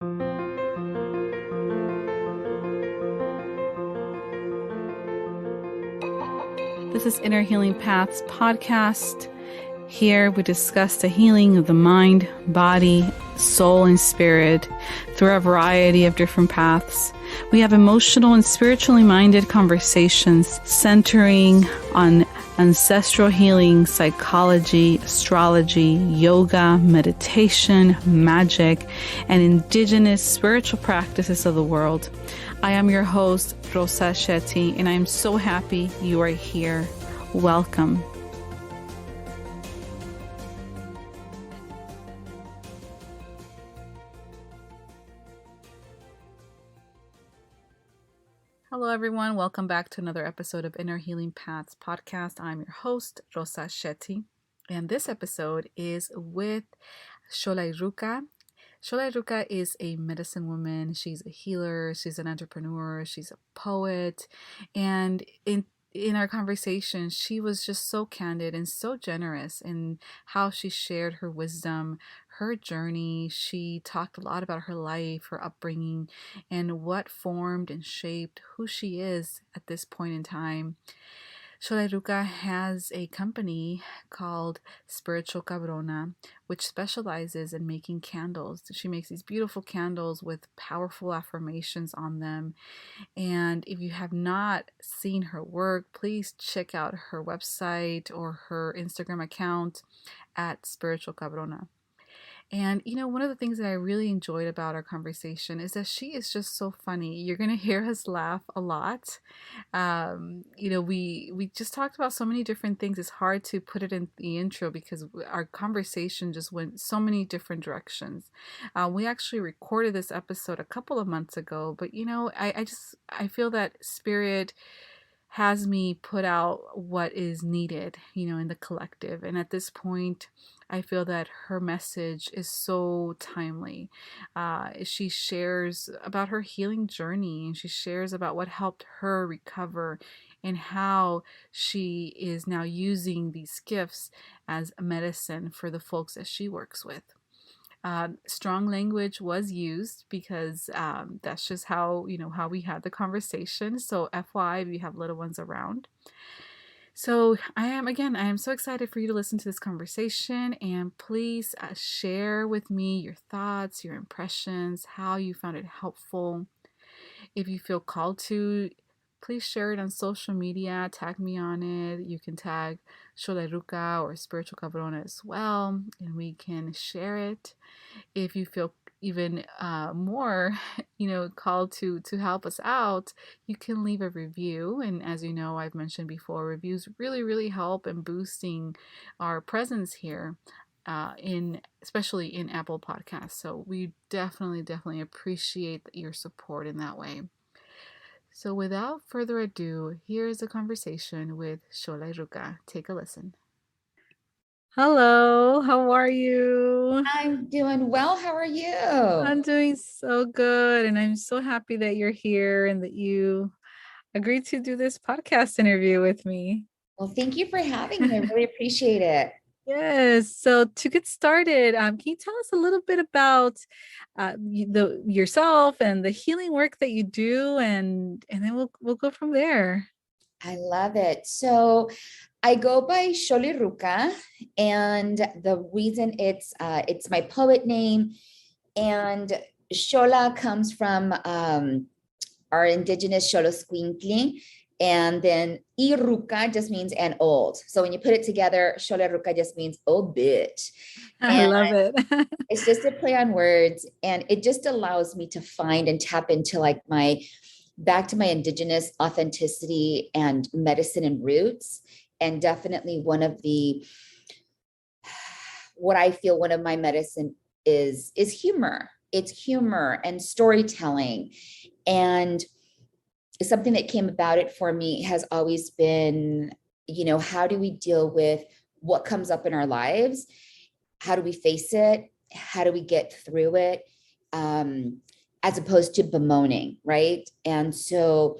This is Inner Healing Paths podcast. Here we discuss the healing of the mind, body, soul, and spirit through a variety of different paths. We have emotional and spiritually minded conversations centering on ancestral healing, psychology, astrology, yoga, meditation, magic, and indigenous spiritual practices of the world. I am your host, Rosa Shetty, and I am so happy you are here. Welcome. Hello, everyone. Welcome back to another episode of Inner Healing Paths podcast. I'm your host, Rosa Shetty, and this episode is with Xolayruca. Xolayruca is a medicine woman. She's a healer. She's an entrepreneur. She's a poet. And in our conversation, she was just so candid and so generous in how she shared her wisdom, her journey. She talked a lot about her life, her upbringing, and what formed and shaped who she is at this point in time. Xolayruca has a company called Spiritual Cabrona, which specializes in making candles. She makes these beautiful candles with powerful affirmations on them. And if you have not seen her work, please check out her website or her Instagram account at Spiritual Cabrona. And, one of the things that I really enjoyed about our conversation is that she is just so funny. You're going to hear us laugh a lot. We just talked about so many different things. It's hard to put it in the intro because our conversation just went so many different directions. We actually recorded this episode a couple of months ago, but, I feel that Spirit has me put out what is needed, in the collective. And at this point, I feel that her message is so timely. She shares about her healing journey, and she shares about what helped her recover and how she is now using these gifts as a medicine for the folks that she works with. Strong language was used because that's just how we had the conversation. So FYI, we have little ones around. So I am so excited for you to listen to this conversation, and please share with me your thoughts, your impressions, how you found it helpful. If you feel called to, please share it on social media, tag me on it. You can tag Xolayruca or Spiritual Cabrona as well, and we can share it. If you feel even more, called to help us out, you can leave a review. And as you know, I've mentioned before, reviews really, really help in boosting our presence here, especially in Apple Podcasts. So we definitely appreciate your support in that way. So without further ado, here's a conversation with Xolayruca. Take a listen. Hello, how are you? I'm doing well. How are you? I'm doing so good, and I'm so happy that you're here and that you agreed to do this podcast interview with me. Well, thank you for having me. I really appreciate it. Yes. So to get started, can you tell us a little bit about yourself and the healing work that you do, and then we'll go from there. I love it. So I go by Xolayruca, and the reason it's my poet name, and Xola comes from our indigenous Xoloscuintli, and then Iruca just means an old. So when you put it together, Xolayruca just means old bitch. I love it. It's just a play on words, and it just allows me to find and tap into back to my indigenous authenticity and medicine and roots. And definitely what I feel one of my medicine is humor. It's humor and storytelling. And something that came about it for me has always been, how do we deal with what comes up in our lives? How do we face it? How do we get through it? As opposed to bemoaning, right? And so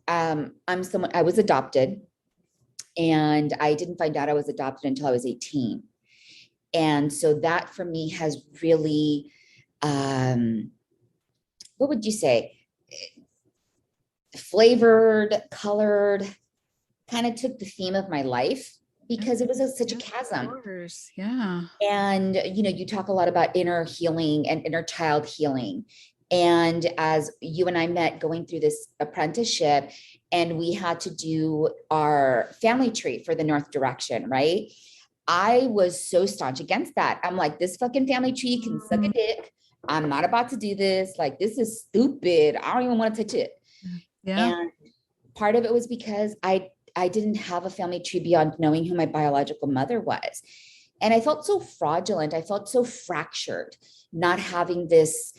I was adopted, and I didn't find out I was adopted until I was 18. And so that for me has really what would you say, flavored, colored, kind of took the theme of my life because it was such a Yeah, of chasm. course. Yeah. And, you talk a lot about inner healing and inner child healing. And as you and I met going through this apprenticeship, and we had to do our family tree for the North Direction, right? I was so staunch against that. I'm like, this fucking family tree can suck a dick. I'm not about to do this. Like, this is stupid. I don't even want to touch it. Yeah. And part of it was because I didn't have a family tree beyond knowing who my biological mother was. And I felt so fraudulent. I felt so fractured, not having this.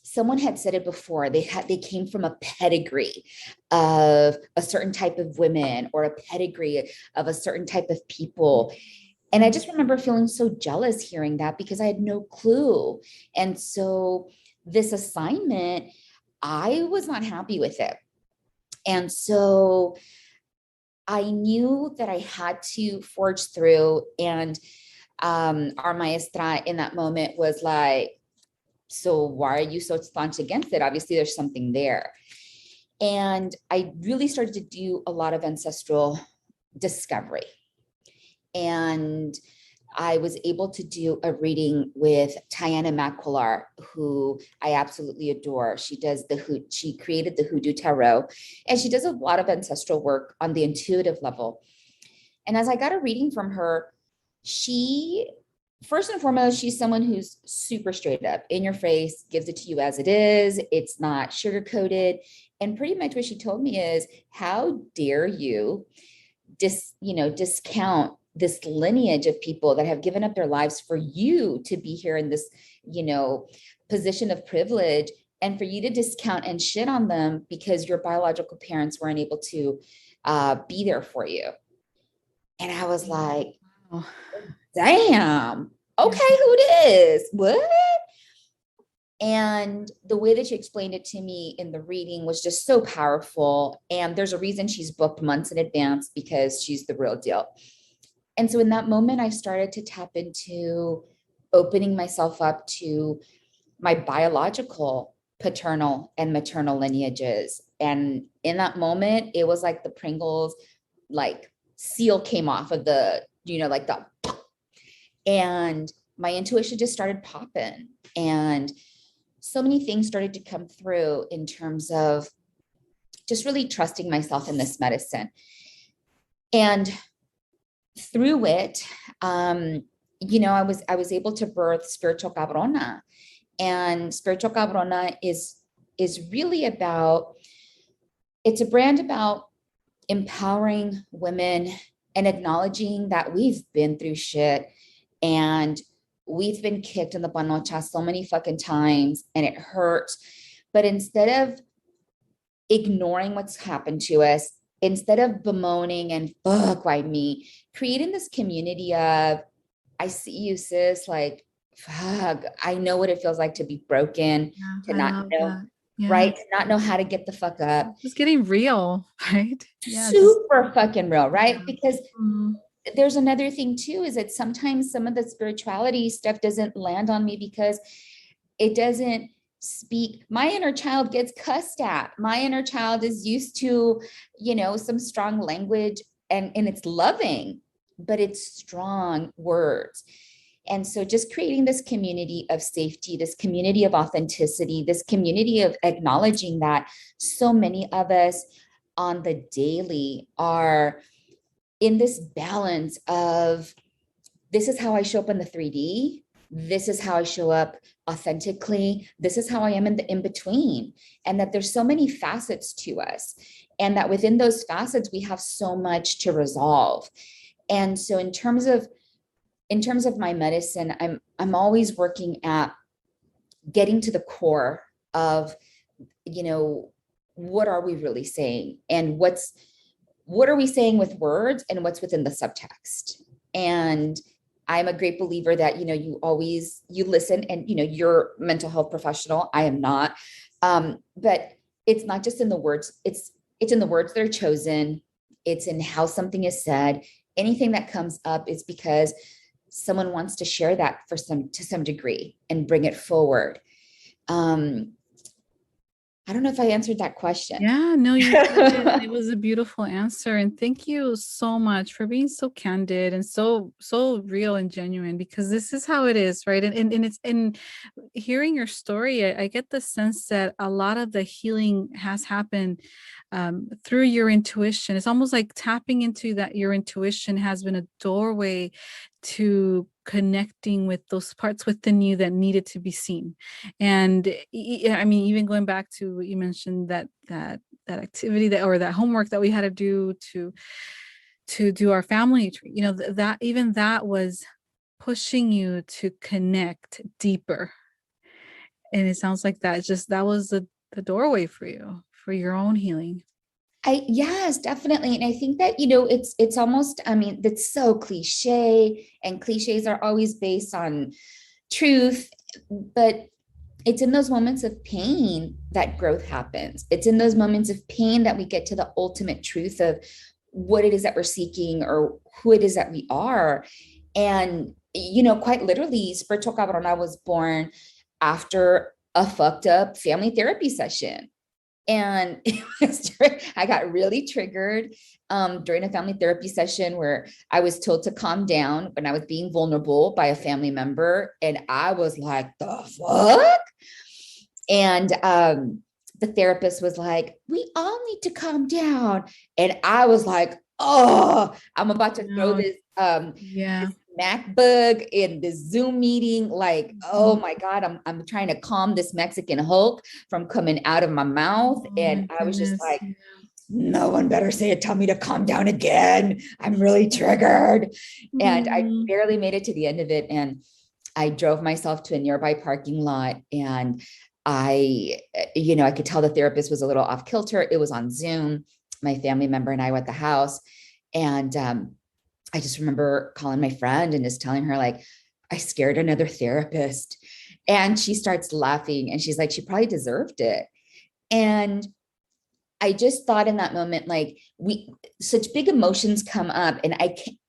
Someone had said it before. They came from a pedigree of a certain type of women or a pedigree of a certain type of people. And I just remember feeling so jealous hearing that because I had no clue. And so this assignment, I was not happy with it. And so I knew that I had to forge through. And our maestra in that moment was like, so why are you so staunch against it? Obviously, there's something there. And I really started to do a lot of ancestral discovery. And I was able to do a reading with Tiana Maquilar, who I absolutely adore. She created the Hoodoo Tarot, and she does a lot of ancestral work on the intuitive level. And as I got a reading from her, first and foremost, she's someone who's super straight up, in your face, gives it to you as it is. It's not sugar-coated. And pretty much what she told me is, how dare you discount this lineage of people that have given up their lives for you to be here in this, position of privilege, and for you to discount and shit on them because your biological parents weren't able to be there for you. And I was like, Oh, damn, okay, who this? What? And the way that she explained it to me in the reading was just so powerful. And there's a reason she's booked months in advance, because she's the real deal. And so in that moment, I started to tap into opening myself up to my biological paternal and maternal lineages. And in that moment, it was like the Pringles, like, seal came off of the, like the, and my intuition just started popping. And so many things started to come through in terms of just really trusting myself in this medicine. And through it, I was able to birth Spiritual Cabrona. And Spiritual Cabrona is really about, it's a brand about empowering women and acknowledging that we've been through shit and we've been kicked in the panocha so many fucking times and it hurts. But instead of ignoring what's happened to us, instead of bemoaning and fuck, why me, creating this community of, I see you, sis, like, fuck, I know what it feels like to be broken, to I not love know, that. Yeah. right? To not know how to get the fuck up. Just getting real, right? Yeah. Just, Super fucking real, right? yeah. Because Mm, there's another thing too, is that sometimes some of the spirituality stuff doesn't land on me because it doesn't speak. My inner child gets cussed at. My inner child is used to, some strong language, and it's loving, but it's strong words. And so just creating this community of safety, this community of authenticity, this community of acknowledging that so many of us on the daily are in this balance of, this is how I show up in the 3D. This is how I show up authentically. This is how I am in the in between. And that there's so many facets to us. And that within those facets, we have so much to resolve. And so in terms of my medicine, I'm always working at getting to the core of, what are we really saying, and what are we saying with words, and what's within the subtext. And I'm a great believer that, you listen, and, you're a mental health professional. I am not. But it's not just in the words, it's in the words that are chosen. It's in how something is said. Anything that comes up is because someone wants to share that to some degree and bring it forward. Um, I don't know if I answered that question. Yeah, no, you did. And it was a beautiful answer. And thank you so much for being so candid and so real and genuine, because this is how it is, right? And it's in hearing your story, I get the sense that a lot of the healing has happened through your intuition. It's almost like tapping into that. Your intuition has been a doorway to connecting with those parts within you that needed to be seen. And I mean, even going back to what you mentioned, that activity that, or that homework that we had to do to do our family tree, that even that was pushing you to connect deeper. And it sounds like that was the doorway for you for your own healing. Yes, definitely. And I think that, it's almost, I mean, that's so cliche, and cliches are always based on truth, but it's in those moments of pain that growth happens. It's in those moments of pain that we get to the ultimate truth of what it is that we're seeking, or who it is that we are. And, quite literally, Spiritual Cabrona was born after a fucked up family therapy session. And I got really triggered during a family therapy session where I was told to calm down when I was being vulnerable by a family member. And I was like, the fuck? And the therapist was like, we all need to calm down. And I was like, oh, I'm about to throw this Yeah. MacBook in this Zoom meeting. Like, oh my God, I'm trying to calm this Mexican Hulk from coming out of my mouth. Oh And my I was just goodness. like, no one better say it, tell me to calm down again. I'm really triggered. And I Mhm. barely made it to the end of it. And I drove myself to a nearby parking lot, and I could tell the therapist was a little off kilter. It was on Zoom. My family member and I were at the house. And I just remember calling my friend and just telling her, like, I scared another therapist. And she starts laughing, and she's like, she probably deserved it. And I just thought in that moment, like, such big emotions come up, and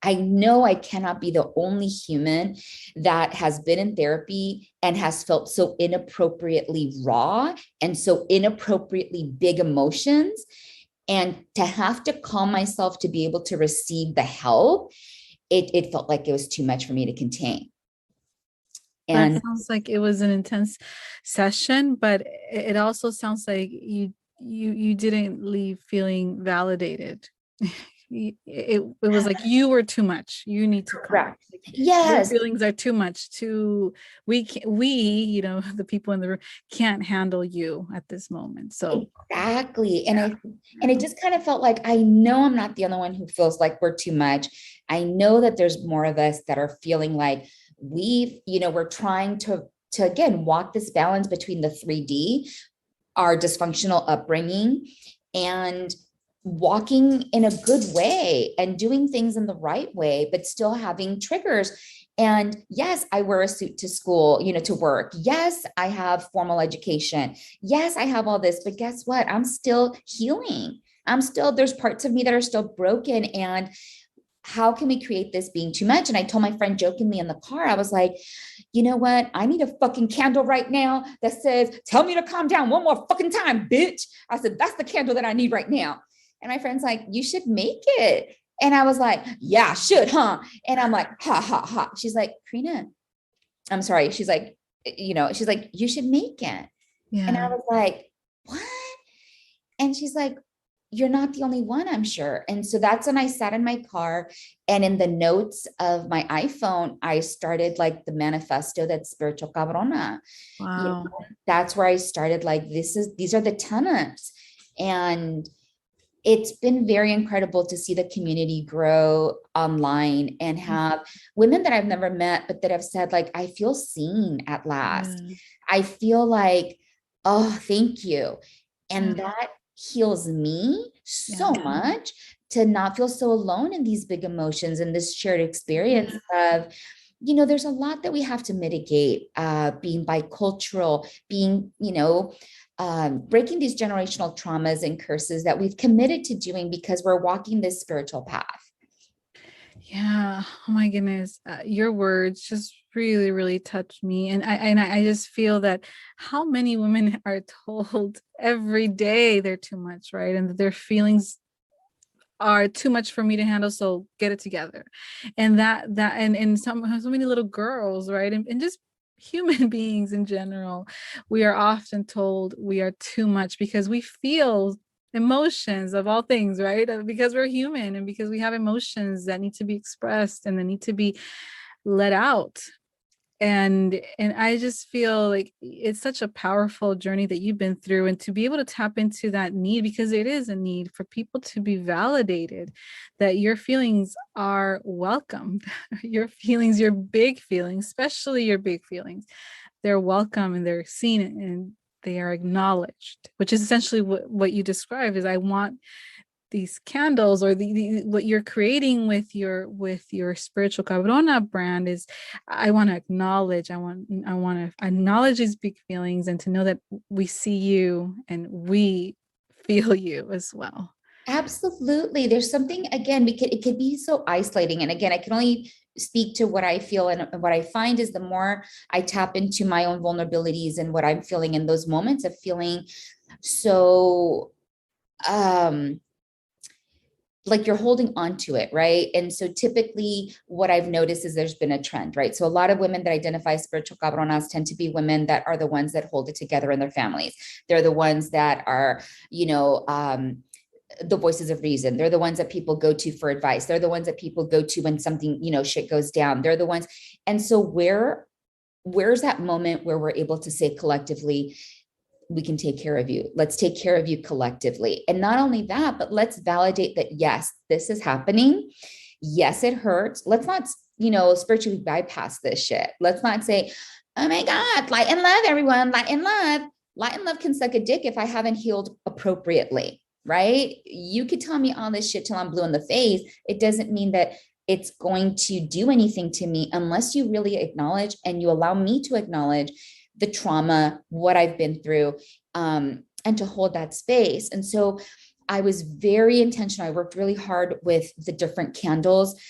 I know I cannot be the only human that has been in therapy and has felt so inappropriately raw and so inappropriately big emotions. And to have to calm myself to be able to receive the help, it felt like it was too much for me to contain. That And sounds like it was an intense session, but it also sounds like you didn't leave feeling validated. It was like you were too much. You need to calm. correct. Like, your Yes, feelings are too much. We, the people in the room can't handle you at this moment. So exactly. And yeah. it just kind of felt like, I know I'm not the only one who feels like we're too much. I know that there's more of us that are feeling like we're trying to again walk this balance between the 3D, our dysfunctional upbringing, and walking in a good way and doing things in the right way, but still having triggers. And yes, I wear a suit to school, to work. Yes, I have formal education. Yes, I have all this, but guess what? I'm still healing. There's parts of me that are still broken. And how can we create this being too much? And I told my friend jokingly in the car, I was like, you know what? I need a fucking candle right now that says, tell me to calm down one more fucking time, bitch. I said, that's the candle that I need right now. And my friend's like, you should make it. And I was like, yeah, I should, huh? And I'm like, ha, ha, ha. She's like, Karina, I'm sorry. She's like, you should make it. And I Yeah. was like, what? And she's like, you're not the only one, I'm sure. And so that's when I sat in my car, and in the notes of my iPhone, I started like the manifesto that's Spiritual Cabrona. Wow. That's where I started, like, these are the tenets. And it's been very incredible to see the community grow online and have women that I've never met, but that have said, like, I feel seen at last. Yeah. I feel like, oh, thank you. Yeah. And that heals me Yeah. so much, to not feel so alone in these big emotions and this shared experience of, there's a lot that we have to mitigate, being bicultural, being, breaking these generational traumas and curses that we've committed to doing because we're walking this spiritual path. Yeah. Oh my goodness. Your words just really, really touched me. And I just feel that how many women are told every day they're too much, right? And that their feelings are too much for me to handle, so get it together. And and so many little girls, right? And just human beings in general, we are often told we are too much because we feel emotions of all things, right? Because we're human and because we have emotions that need to be expressed and they need to be let out. And I just feel like it's such a powerful journey that you've been through, and to be able to tap into that need, because it is a need for people to be validated that your feelings are welcome. Your feelings, your big feelings, especially your big feelings, they're welcome and they're seen and they are acknowledged, which is essentially what you described. Is I want these candles, or what you're creating with your spiritual cabrona brand, is I want to acknowledge, I want to acknowledge these big feelings, and to know that we see you and we feel you as well. Absolutely. There's something, again, it could be so isolating. And again, I can only speak to what I feel. And what I find is the more I tap into my own vulnerabilities and what I'm feeling in those moments of feeling so, um, like you're holding on to it, right? And so typically what I've noticed is there's been a trend, right? So a lot of women that identify as spiritual cabronas tend to be women that are the ones that hold it together in their families. They're the ones that are, the voices of reason. They're the ones that people go to for advice. They're the ones that people go to when something, shit goes down. They're the ones. And so where's that moment where we're able to say collectively, we can take care of you. Let's take care of you collectively. And not only that, but let's validate that, yes, this is happening. Yes, it hurts. Let's not, spiritually bypass this shit. Let's not say, oh my God, light and love, everyone, light and love. Light and love can suck a dick if I haven't healed appropriately, right? You could tell me all this shit till I'm blue in the face. It doesn't mean that it's going to do anything to me unless you really acknowledge and you allow me to acknowledge the trauma, what I've been through, and to hold that space. And so I was very intentional. I worked really hard with the different candles,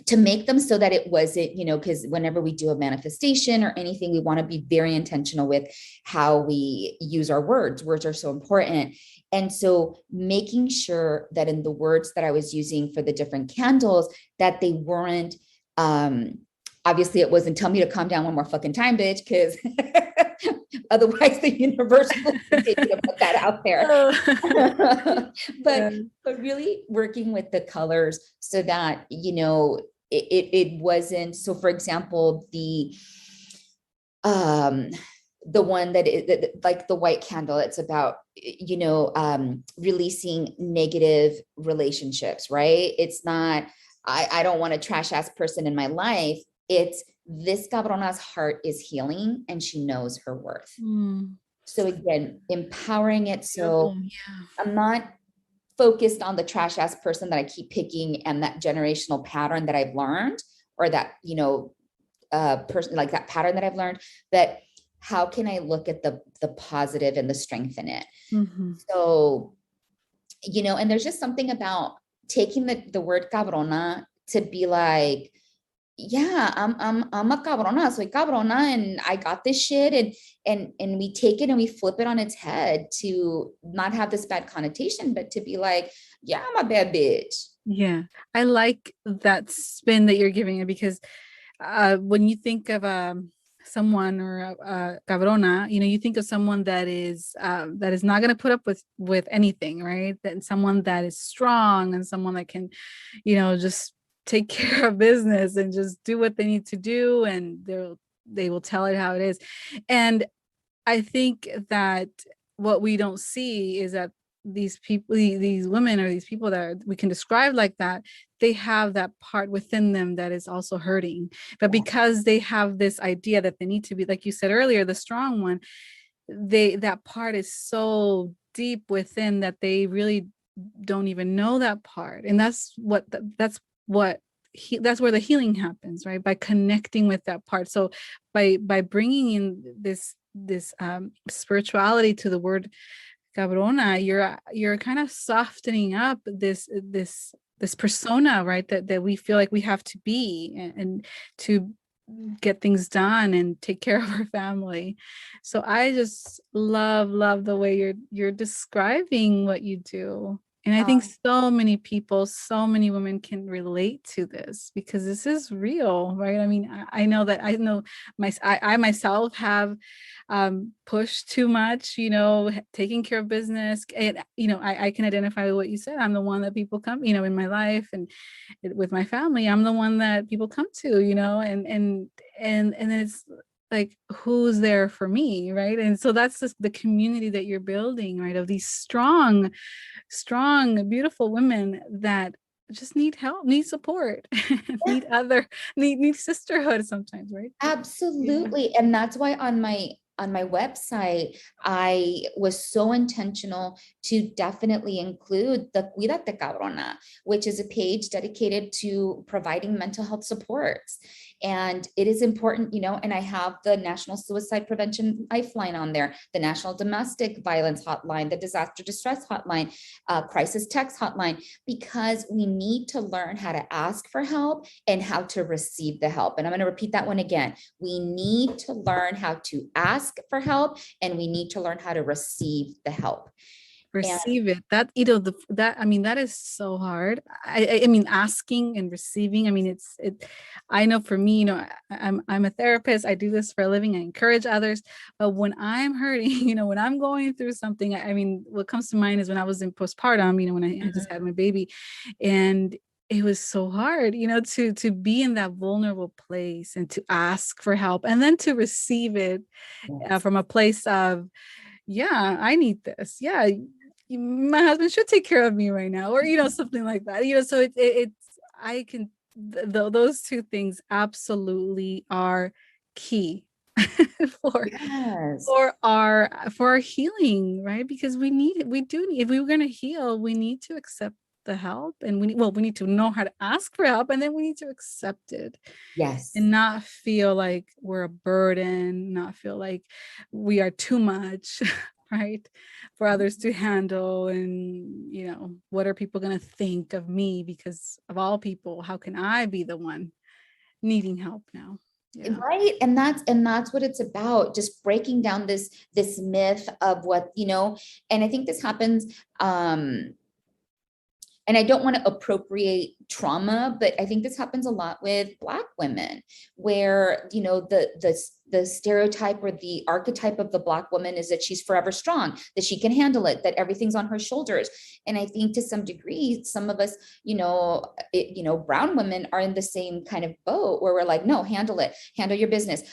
to make them so that it wasn't, because whenever we do a manifestation or anything, we want to be very intentional with how we use our words. Words are so important. And so making sure that in the words that I was using for the different candles, that they weren't, obviously it wasn't tell me to calm down one more fucking time, bitch, because otherwise the universe will continue to put that out there. but really working with the colors so that, it wasn't, so for example, the one that like the white candle, it's about, releasing negative relationships, right? It's not, I don't want a trash ass person in my life. It's this cabrona's heart is healing and she knows her worth. So again, empowering it. So I'm not focused on the trash ass person that I keep picking and that generational pattern that I've learned, or that, person, like that pattern that I've learned, but how can I look at the positive and the strength in it? So, and there's just something about taking the word cabrona to be like, yeah, I'm a cabrona, soy cabrona, and I got this shit, and we take it and we flip it on its head to not have this bad connotation, but to be like, yeah, I'm a bad bitch. Yeah, I like that spin that you're giving it, because when you think of someone or a cabrona, you think of someone that is not going to put up with anything, right? That someone that is strong and someone that can, just take care of business and just do what they need to do, and they will tell it how it is. And I think that what we don't see is that these people, these women, or these people that we can describe like that, they have that part within them that is also hurting. But because they have this idea that they need to be, like you said earlier, the strong one, that part is so deep within that they really don't even know that part. And that's where the healing happens, right? By connecting with that part. So by bringing in this spirituality to the word cabrona, you're kind of softening up this persona, right? That we feel like we have to be, and to get things done and take care of our family. So I just love the way you're describing what you do. And I think Um, so many people, so many women can relate to this because this is real, right? I mean, I know that I myself have pushed too much, taking care of business. And, I can identify with what you said. I'm the one that people come, in my life and with my family, I'm the one that people come to, and then it's like, who's there for me, right? And so that's just the community that you're building, right? Of these strong, beautiful women that just need help, need support, yeah, need sisterhood sometimes, right? Yeah. absolutely. And that's why on my website, I was so intentional to definitely include the Cuídate Cabrona, which is a page dedicated to providing mental health supports. And it is important, and I have the National Suicide Prevention Lifeline on there, the National Domestic Violence Hotline, the Disaster Distress Hotline, Crisis Text Hotline, because we need to learn how to ask for help and how to receive the help. And I'm going to repeat that one again. We need to learn how to ask for help, and we need to learn how to receive the help. And Receive it, that that, I mean, that is so hard. I mean, asking and receiving, I mean, I know for me, I'm a therapist, I do this for a living, I encourage others, but when I'm hurting, when I'm going through something, I mean, what comes to mind is when I was in postpartum, when I just had my baby, and it was so hard, to be in that vulnerable place and to ask for help and then to receive it yes, from a place of, yeah, I need this. Yeah, my husband should take care of me right now, or something like that. So it's I can those two things absolutely are key for yes, for our healing, right? Because we do need, if we were going to heal, we need to accept the help, and we need to know how to ask for help, and then we need to accept it yes. and not feel like we're a burden, not feel like we are too much, right? For others to handle. And, what are people going to think of me because of all people? How can I be the one needing help now? Yeah. Right. And that's what it's about, just breaking down this myth of what, and I think this happens, and I don't want to appropriate trauma, but I think this happens a lot with Black women, where the stereotype or the archetype of the Black woman is that she's forever strong, that she can handle it, that everything's on her shoulders. And I think to some degree, some of us, brown women are in the same kind of boat where we're like, no, handle it, handle your business.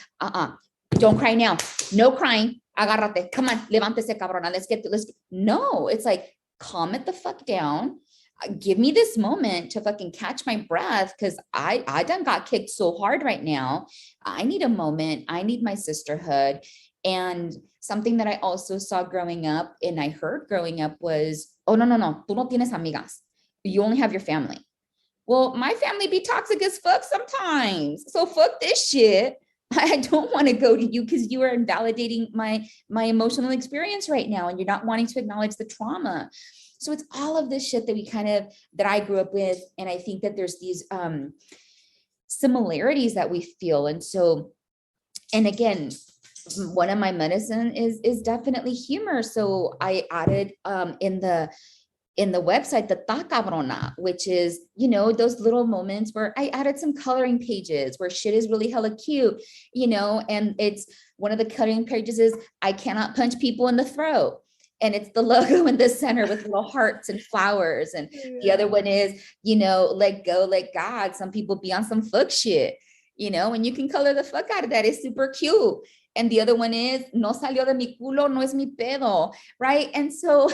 Don't cry now. No crying. Agárrate. Come on, levántese, cabrona. Let's. No, it's like, calm it the fuck down, give me this moment to fucking catch my breath, because I done got kicked so hard right now. I need a moment. I need my sisterhood. And something that I also saw growing up and I heard growing up was, oh, no, no, no, tú no tienes amigas. You only have your family. Well, my family be toxic as fuck sometimes. So fuck this shit. I don't want to go to you because you are invalidating my emotional experience right now, and you're not wanting to acknowledge the trauma. So it's all of this shit that I grew up with. And I think that there's these similarities that we feel. And so, and again, one of my medicine is definitely humor. So I added in the website, the Ta Cabrona, which is, those little moments where I added some coloring pages where shit is really hella cute, and it's one of the coloring pages is, I cannot punch people in the throat. And it's the logo in the center with little hearts and flowers. And the other Yeah. one is, let go, let God. Some people be on some fuck shit, and you can color the fuck out of that. It's super cute. And the other one is, no salió de mi culo, no es mi pedo, right? And so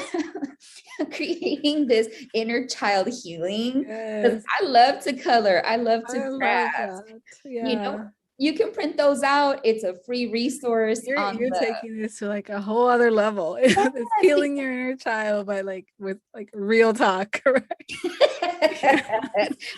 creating this inner child healing, because Yes. I love to color, I love to I love craft, that. you know, Yeah. you can print those out. It's a free resource on You're the taking this to like a whole other level. yes, It's healing your inner child by like with like real talk, right? Yeah.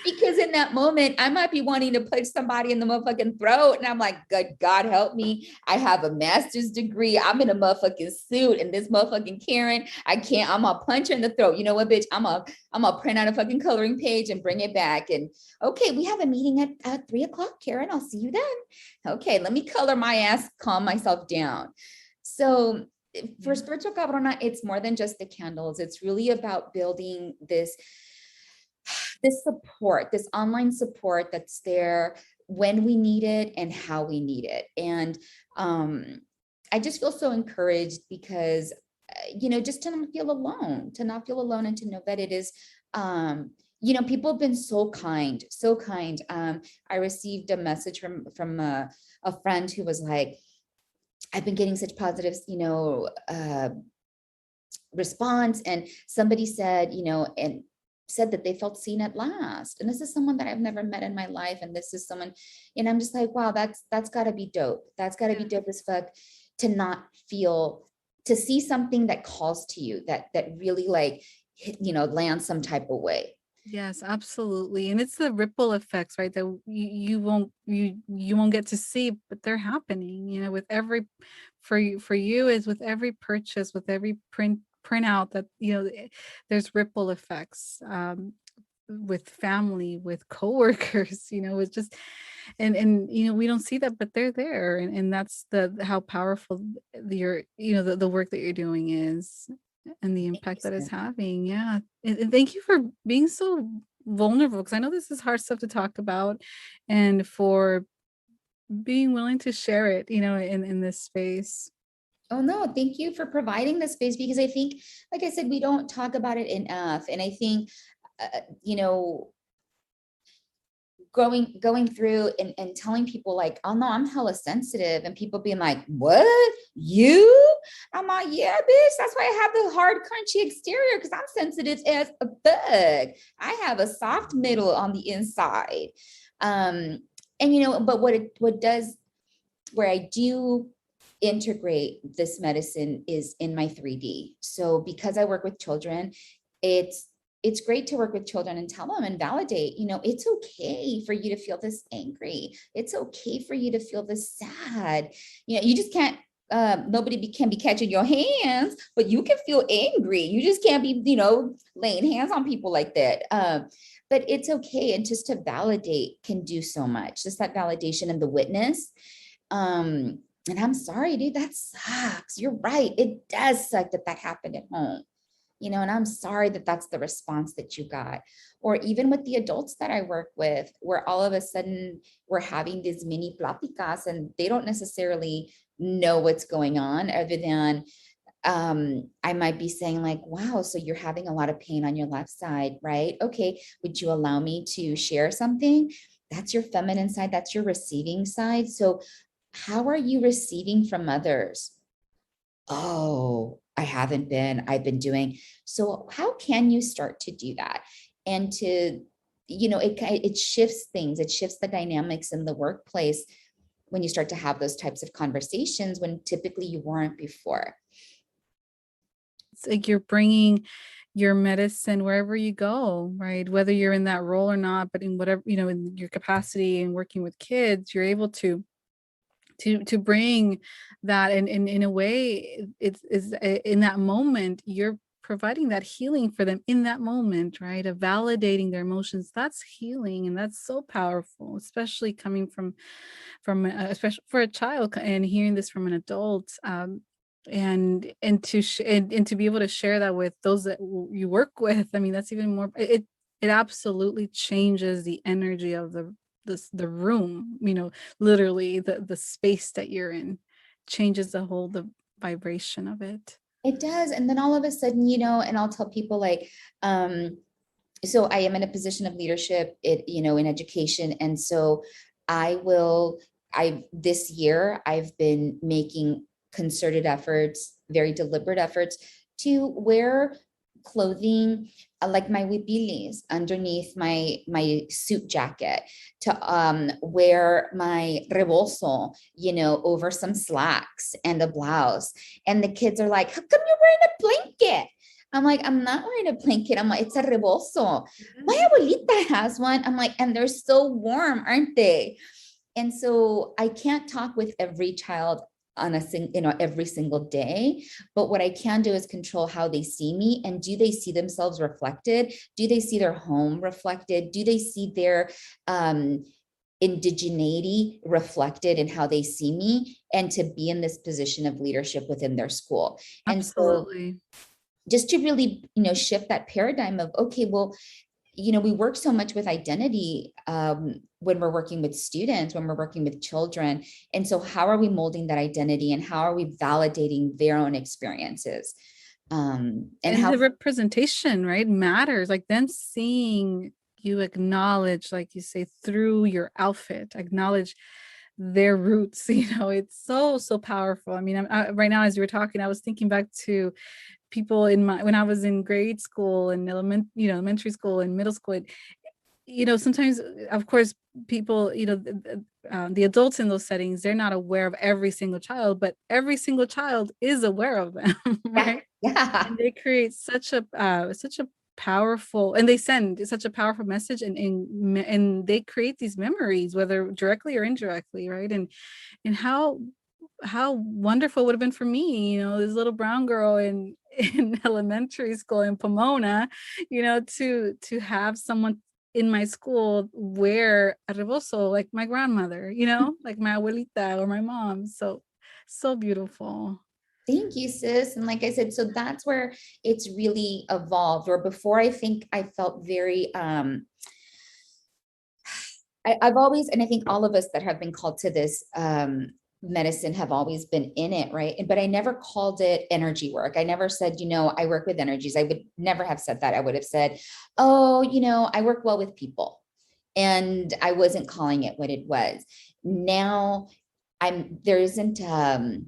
because in that moment, I might be wanting to punch somebody in the motherfucking throat. And I'm like, good God help me. I have a master's degree. I'm in a motherfucking suit. And this motherfucking Karen, I'm a punch her in the throat. You know what, bitch? I'm a print out a fucking coloring page and bring it back. And okay, we have a meeting at 3 o'clock, Karen. I'll see you Okay, let me color my ass, calm myself down. So for Spiritual Cabrona, it's more than just the candles. It's really about building this support, this online support that's there when we need it and how we need it. And I just feel so encouraged because, just to not feel alone, and to know that it is, people have been so kind, so kind. I received a message from a friend who was like, I've been getting such positive, response. And somebody said, and said that they felt seen at last. And this is someone that I've never met in my life. And this is someone, and I'm just like, wow, that's gotta be dope. That's gotta be dope as fuck, to not feel, to see something that calls to you, that really like, lands some type of way. Yes, absolutely. And it's the ripple effects, right? That you won't get to see, but they're happening, with every for you is with every purchase, with every printout that, there's ripple effects. With family, with coworkers, it's just and we don't see that, but they're there. And that's the how powerful the work that you're doing is, and the impact that it's having. Yeah. And thank you for being so vulnerable, because I know this is hard stuff to talk about, and for being willing to share it, in this space. Oh no, thank you for providing the space, because I think, like I said, we don't talk about it enough. And I think, going through and telling people like, oh no, I'm hella sensitive, and people being like, what, you? I'm like, yeah, bitch, that's why I have the hard crunchy exterior, because I'm sensitive as a bug. I have a soft middle on the inside. And but what does, where I do integrate this medicine is in my 3D. So because I work with children, it's great to work with children and tell them and validate, it's okay for you to feel this angry. It's okay for you to feel this sad. You just can't, nobody can be catching your hands, but you can feel angry. You just can't be, laying hands on people like that. But it's okay. And just to validate can do so much. Just that validation and the witness. And I'm sorry, dude, that sucks. You're right. It does suck that happened at home. And I'm sorry that that's the response that you got. Or even with the adults that I work with, where all of a sudden we're having these mini platicas and they don't necessarily know what's going on, other than I might be saying like, wow, so you're having a lot of pain on your left side, right? Okay, would you allow me to share something? That's your feminine side, that's your receiving side. So how are you receiving from others? Oh, I haven't been, I've been doing. So how can you start to do that? And to, it shifts things, it shifts the dynamics in the workplace when you start to have those types of conversations when typically you weren't before. It's like you're bringing your medicine wherever you go, right? Whether you're in that role or not, but in whatever, in your capacity and working with kids, you're able to bring that. And in a way, it's is in that moment you're providing that healing for them in that moment, right? Of validating their emotions. That's healing, and that's so powerful, especially coming especially for a child, and hearing this from an adult. And to be able to share that with those that you work with, I mean, that's even more. It absolutely changes the energy of the room, literally the space that you're in changes the vibration of it. It does. And then all of a sudden, and I'll tell people like, so I am in a position of leadership, in education. And so this year I've been making concerted efforts, very deliberate efforts to wear clothing like my huipilis underneath my suit jacket, to wear my rebozo, over some slacks and a blouse. And the kids are like, how come you're wearing a blanket? I'm like, I'm not wearing a blanket. I'm like, it's a rebozo. My abuelita has one. I'm like, and they're so warm, aren't they? And so I can't talk with every child on every single day, but what I can do is control how they see me. And do they see themselves reflected? Do they see their home reflected? Do they see their indigeneity reflected in how they see me, and to be in this position of leadership within their school. And so Absolutely. just to really, shift that paradigm of, okay, well, we work so much with identity when we're working with students, when we're working with children. And so how are we molding that identity, and how are we validating their own experiences? And And how, the representation, right, matters. Like them seeing you acknowledge, like you say, through your outfit, acknowledge their roots. It's so, so powerful. I mean, right now, as you were talking, I was thinking back to people when I was in grade school and elementary school and middle school. Sometimes, of course, people, the adults in those settings, they're not aware of every single child, but every single child is aware of them, yeah, right? yeah. And they create such a powerful, and they send such a powerful message, and they create these memories, whether directly or indirectly, right? And how wonderful it would have been for me, this little brown girl in elementary school in Pomona, to have someone in my school wear a rebozo like my grandmother, like my abuelita or my mom. So beautiful. Thank you, sis. And like I said, so that's where it's really evolved. Or before, I think I felt very, I've always, and I think all of us that have been called to this medicine have always been in it, right? But I never called it energy work. I never said, I work with energies. I would never have said that. I would have said, oh, I work well with people. And I wasn't calling it what it was. Now there isn't a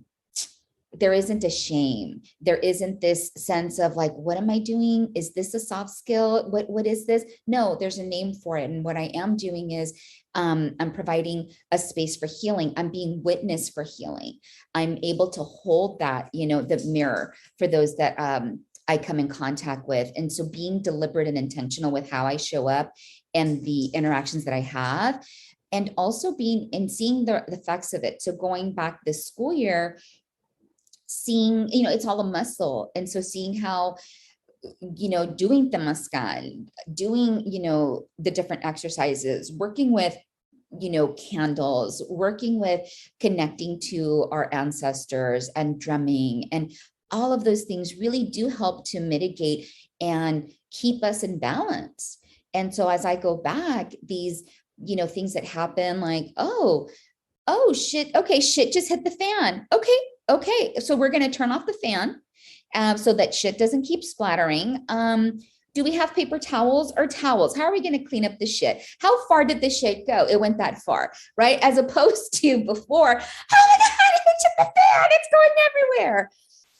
shame. There isn't this sense of like, what am I doing? Is this a soft skill? What is this? No, there's a name for it. And what I am doing is I'm providing a space for healing. I'm being witness for healing. I'm able to hold that, the mirror for those that I come in contact with. And so being deliberate and intentional with how I show up and the interactions that I have, and also being and seeing the effects of it. So going back this school year, seeing, it's all a muscle. And so seeing how, doing temascal, doing, the different exercises, working with, candles, working with connecting to our ancestors and drumming, and all of those things really do help to mitigate and keep us in balance. And so as I go back, these, things that happen, like, oh shit, okay, shit just hit the fan. Okay, so we're going to turn off the fan so that shit doesn't keep splattering. Do we have paper towels or towels? How are we going to clean up the shit? How far did the shit go? It went that far, right? As opposed to before, oh my God, it hit the fan, it's going everywhere.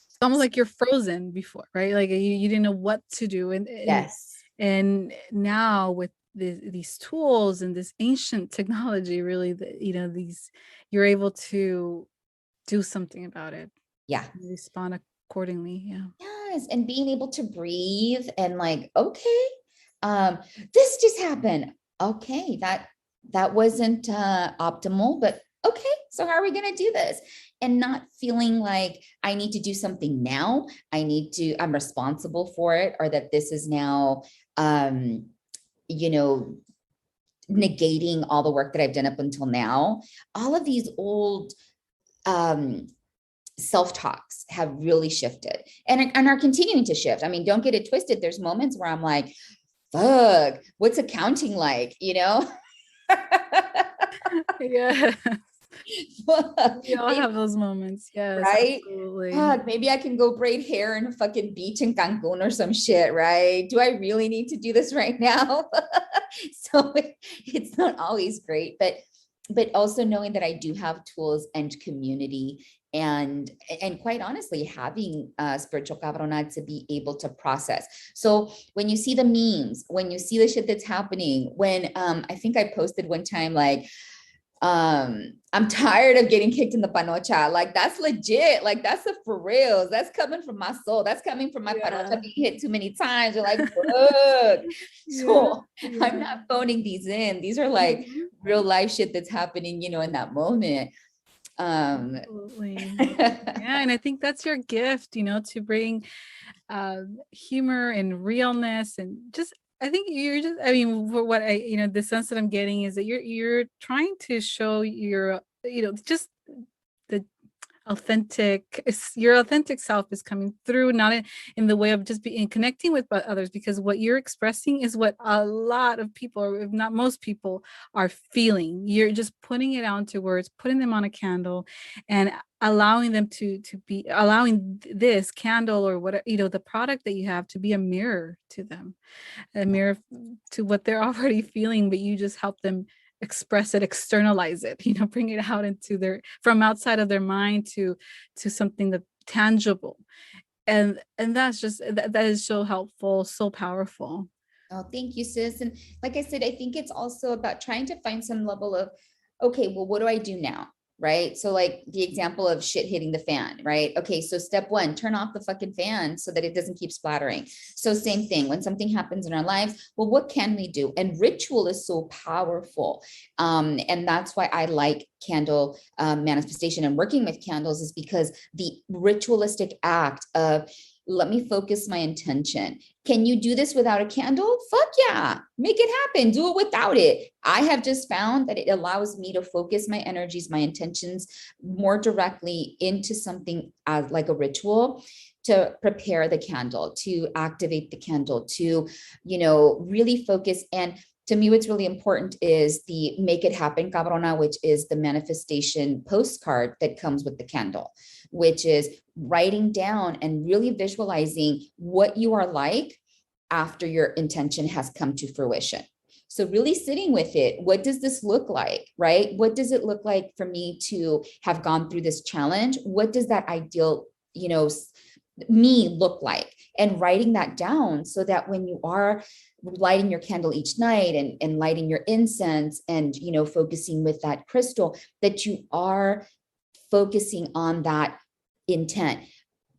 It's almost like you're frozen before, right? Like you didn't know what to do. Yes. And now with these tools and this ancient technology, really, you're able to do something about it, Yeah. respond accordingly. Yeah. Yes. And being able to breathe and like, okay, this just happened. Okay. That wasn't optimal, but okay. So how are we going to do this? And not feeling like I need to do something now. I'm responsible for it, or that this is now, negating all the work that I've done up until now. All of these old, self-talks have really shifted and are continuing to shift. I mean, don't get it twisted. There's moments where I'm like, fuck, what's accounting like, Yeah. We all maybe, have those moments. Yes, right? absolutely. Fuck, maybe I can go braid hair in a fucking beach in Cancun or some shit, right? Do I really need to do this right now? So it's not always great, but also knowing that I do have tools and community, and quite honestly, having Spiritual Cabrona to be able to process. So when you see the memes, when you see the shit that's happening, when I think I posted one time, like, I'm tired of getting kicked in the panocha. Like, that's legit. Like, that's the for reals. That's coming from my soul. That's coming from my panocha being hit too many times. You're like, look. Yeah. So I'm Yeah. not phoning these in. These are like Mhm. real life shit that's happening, in that moment. Absolutely. Yeah, and I think that's your gift, to bring humor and realness and just I think you're just, I mean, for what I, the sense that I'm getting is that you're trying to show your, just the your authentic self is coming through, not in the way of just being connecting with others, because what you're expressing is what a lot of people, or if not most people, are feeling. You're just putting it out into words, putting them on a candle, and allowing them to be, allowing this candle or whatever, the product that you have, to be a mirror to them, a mirror to what they're already feeling, but you just help them express it, externalize it, bring it out into from outside of their mind to something that tangible. And that's just, that is so helpful, so powerful. Oh, thank you, sis. And like I said, I think it's also about trying to find some level of, okay, well, what do I do now? Right. So, like the example of shit hitting the fan, right? Okay. So, step one, turn off the fucking fan so that it doesn't keep splattering. So, same thing when something happens in our lives. Well, what can we do? And ritual is so powerful. And that's why I like candle manifestation and working with candles, is because the ritualistic act of, let me focus my intention. Can you do this without a candle? Fuck yeah, make it happen. Do it without it. I have just found that it allows me to focus my energies, my intentions more directly into something as like a ritual, to prepare the candle, to activate the candle, to, really focus. And to me, what's really important is the make it happen, Cabrona, which is the manifestation postcard that comes with the candle, which is writing down and really visualizing what you are like after your intention has come to fruition. So really sitting with it. What does this look like, right? What does it look like for me to have gone through this challenge? What does that ideal, me look like? And writing that down so that when you are lighting your candle each night and lighting your incense and, focusing with that crystal, that you are focusing on that intent.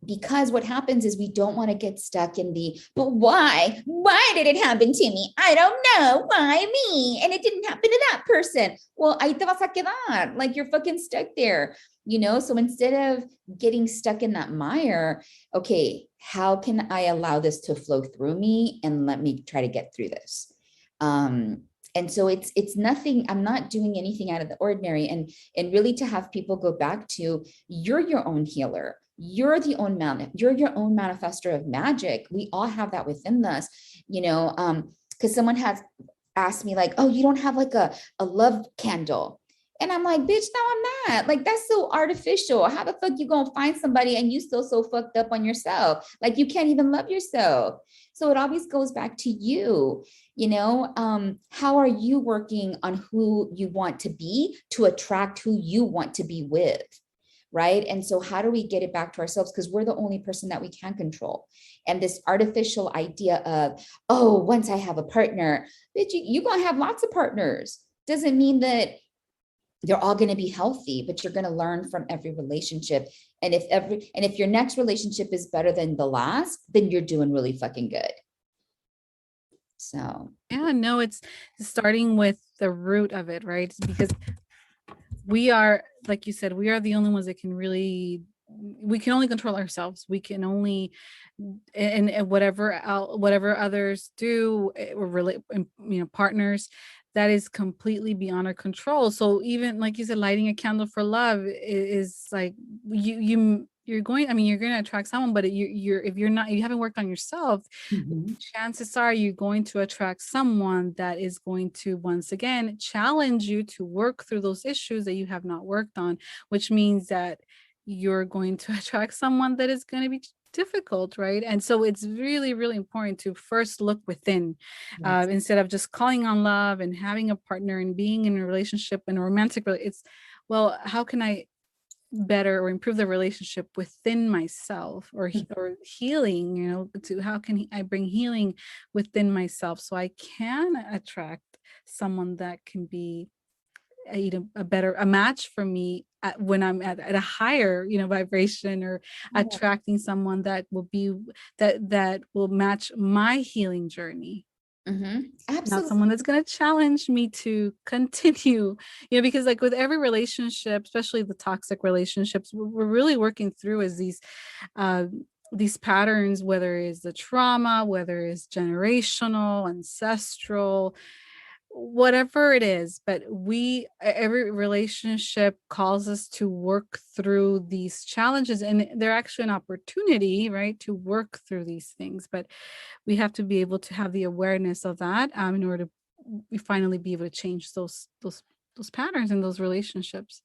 Because what happens is we don't want to get stuck in the, but why? Why did it happen to me? I don't know. Why me? And it didn't happen to that person. Well, ahí te vas a quedar. Like you're fucking stuck there, So instead of getting stuck in that mire, okay, how can I allow this to flow through me and let me try to get through this? And so it's nothing, I'm not doing anything out of the ordinary. And really to have people go back to, you're your own healer. You're you're your own manifester of magic. We all have that within us, because someone has asked me like, oh, you don't have like a love candle. And I'm like, bitch, no, I'm not. Like, that's so artificial. How the fuck you gonna find somebody and you still so fucked up on yourself? Like, you can't even love yourself. So it always goes back to you, how are you working on who you want to be to attract who you want to be with? Right. And so how do we get it back to ourselves? Because we're the only person that we can control. And this artificial idea of, oh, once I have a partner, that you're going to have lots of partners. Doesn't mean that they're all going to be healthy, but you're going to learn from every relationship. And if your next relationship is better than the last, then you're doing really fucking good. So Yeah, no, it's starting with the root of it, right? Because we are, like you said, we are the only ones that can really, we can only control ourselves. We can only, and whatever others do, or really, partners, that is completely beyond our control. So even like you said, lighting a candle for love is like, you're going, you're going to attract someone, but if you're not, you haven't worked on yourself, chances are you're going to attract someone that is going to once again challenge you to work through those issues that you have not worked on, which means that you're going to attract someone that is going to be difficult, right? And so it's really, really important to first look within, yes. instead of just calling on love and having a partner and being in a relationship and a romantic. It's, well, how can I better or improve the relationship within myself, or healing, to how can I bring healing within myself so I can attract someone that can be a match for me when I'm at a higher vibration, or attracting someone that will be that will match my healing journey. Not someone Absolutely. that's going to challenge me to continue, because like with every relationship, especially the toxic relationships, we're really working through is these these patterns, whether it's the trauma, whether it's generational, ancestral, whatever it is, but every relationship calls us to work through these challenges, and they're actually an opportunity, right, to work through these things. But we have to be able to have the awareness of that, in order to we finally be able to change those patterns in those relationships.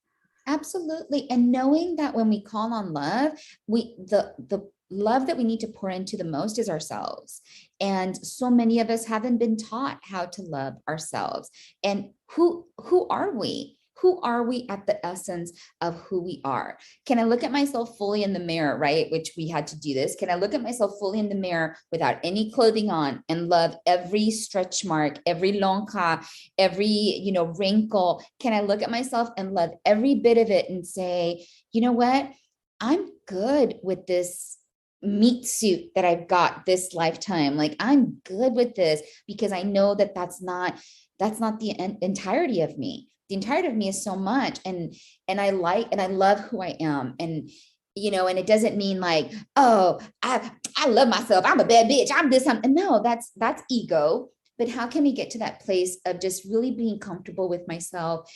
Absolutely. And knowing that when we call on love, the love that we need to pour into the most is ourselves. And so many of us haven't been taught how to love ourselves. And who are we? Who are we at the essence of who we are? Can I look at myself fully in the mirror, right? Which we had to do this. Can I look at myself fully in the mirror without any clothing on and love every stretch mark, every lonca, every, wrinkle? Can I look at myself and love every bit of it and say, you know what? I'm good with this meat suit that I've got this lifetime. Like, I'm good with this, because I know that that's not the entirety of me. The entirety of me is so much. And I love who I am. And, and it doesn't mean like, oh, I love myself, I'm a bad bitch, I'm this, and no, that's ego. But how can we get to that place of just really being comfortable with myself,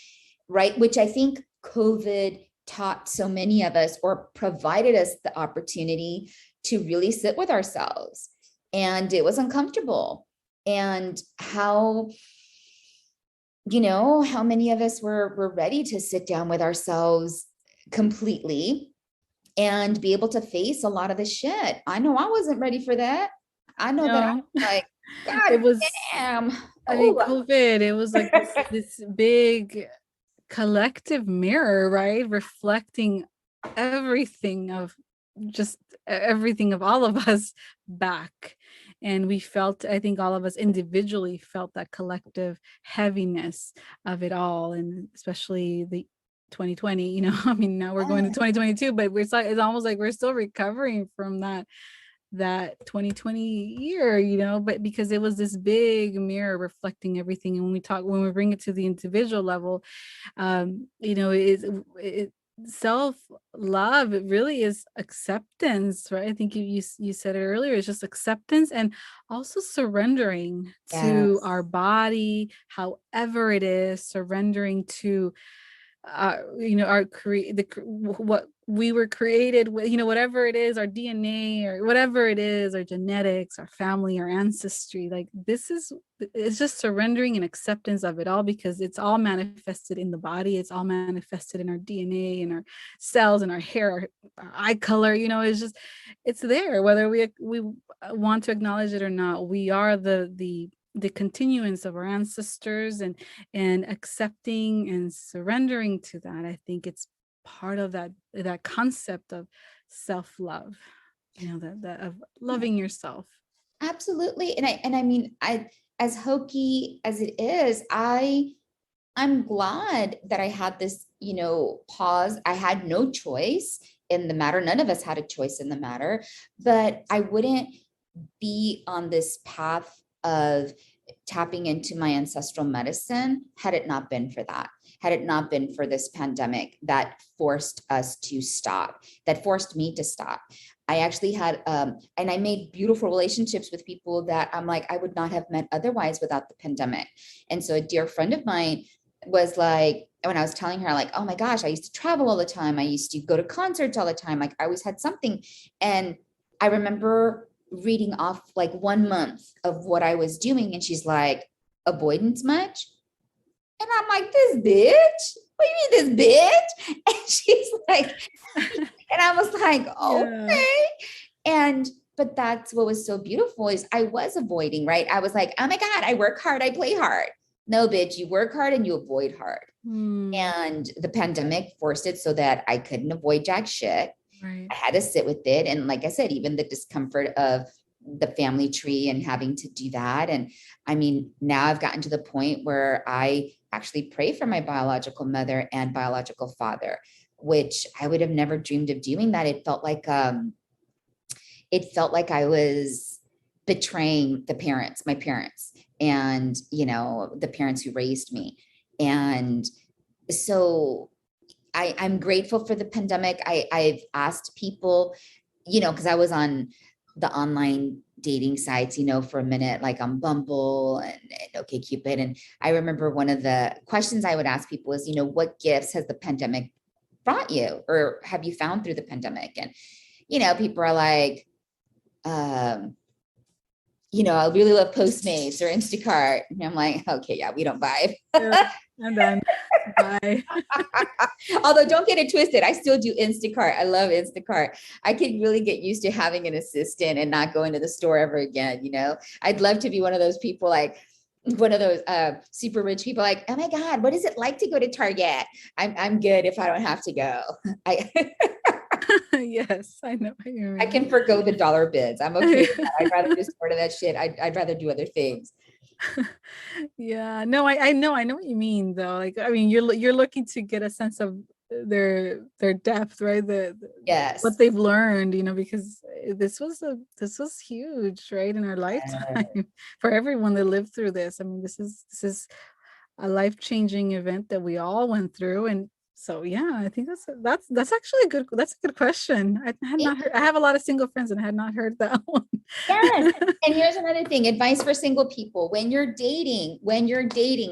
right? Which I think COVID taught so many of us, or provided us the opportunity to really sit with ourselves. And it was uncomfortable. And how many of us were ready to sit down with ourselves completely and be able to face a lot of the shit. I know I wasn't ready for that. I know that No. I'm like, It God was, damn. I mean, Oh, COVID, it was like this big collective mirror, right? Reflecting everything of just everything of all of us back. And we felt, I think all of us individually felt that collective heaviness of it all. And especially the 2020, I mean, now we're going to 2022, but it's almost like we're still recovering from that 2020 year, but because it was this big mirror reflecting everything. And when we bring it to the individual level, it self love, it really is acceptance, right? I think you said it earlier, it's just acceptance, and also surrendering to yes. our body, however it is, surrendering to our what we were created with, whatever it is, our DNA or whatever it is, our genetics, our family, our ancestry. Like, it's just surrendering and acceptance of it all, because it's all manifested in the body. It's all manifested in our DNA and our cells and our hair, our eye color. It's there, whether we want to acknowledge it or not. We are the continuance of our ancestors, and accepting and surrendering to that. I think it's part of that concept of self-love, that of loving yourself. Absolutely. And I mean, as hokey as it is, I'm glad that I had this, pause. I had no choice in the matter. None of us had a choice in the matter, but I wouldn't be on this path of tapping into my ancestral medicine had it not been for that. Had it not been for this pandemic that forced us to stop, that forced me to stop. I actually had, and I made beautiful relationships with people that I'm like, I would not have met otherwise without the pandemic. And so a dear friend of mine was like, when I was telling her, like, oh my gosh, I used to travel all the time. I used to go to concerts all the time. Like, I always had something. And I remember reading off like 1 month of what I was doing. And she's like, avoidance much? And I'm like, this bitch? What do you mean this bitch? And she's like, and I was like, Yeah. okay. But that's what was so beautiful is I was avoiding, right? I was like, oh my God, I work hard, I play hard. No, bitch, you work hard and you avoid hard. Hmm. And the pandemic forced it so that I couldn't avoid jack shit. Right. I had to sit with it. And like I said, even the discomfort of the family tree and having to do that. And I mean, now I've gotten to the point where I actually pray for my biological mother and biological father, which I would have never dreamed of doing that. It felt like I was betraying my parents, and, the parents who raised me. And so I'm grateful for the pandemic. I've asked people, because I was on the online dating sites, for a minute, like on Bumble and OkCupid. And I remember one of the questions I would ask people was, what gifts has the pandemic brought you or have you found through the pandemic? And, people are like, I really love Postmates or Instacart. And I'm like, okay, yeah, we don't vibe. Yeah, I'm done. Bye. Although don't get it twisted. I still do Instacart. I love Instacart. I could really get used to having an assistant and not going to the store ever again. I'd love to be one of those people, like one of those super rich people, like, oh my God, what is it like to go to Target? I'm good if I don't have to go. Yes, I know what you I mean. can forgo the dollar bids. I'm okay with that. I'd rather just order that shit. I'd rather do other things. Yeah, no, I know what you mean though. Like, I mean, you're looking to get a sense of their depth, right? What Yes. they've learned, because this was huge, right, in our Uh, lifetime for everyone that lived through this. I mean, this is a life-changing event that we all went through, and so yeah, I think that's actually that's a good question. I had not heard. I have a lot of single friends, and I had not heard that one. Yes. And here's another thing, advice for single people. When you're dating,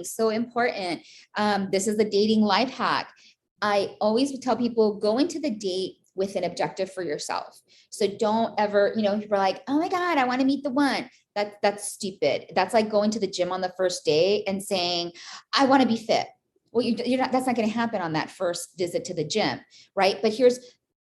so important. This is the dating life hack. I always tell people, go into the date with an objective for yourself. So don't ever, people are like, oh my God, I want to meet the one. That's stupid. That's like going to the gym on the first day and saying, I want to be fit. Well, you're not, that's not going to happen on that first visit to the gym. Right. But here's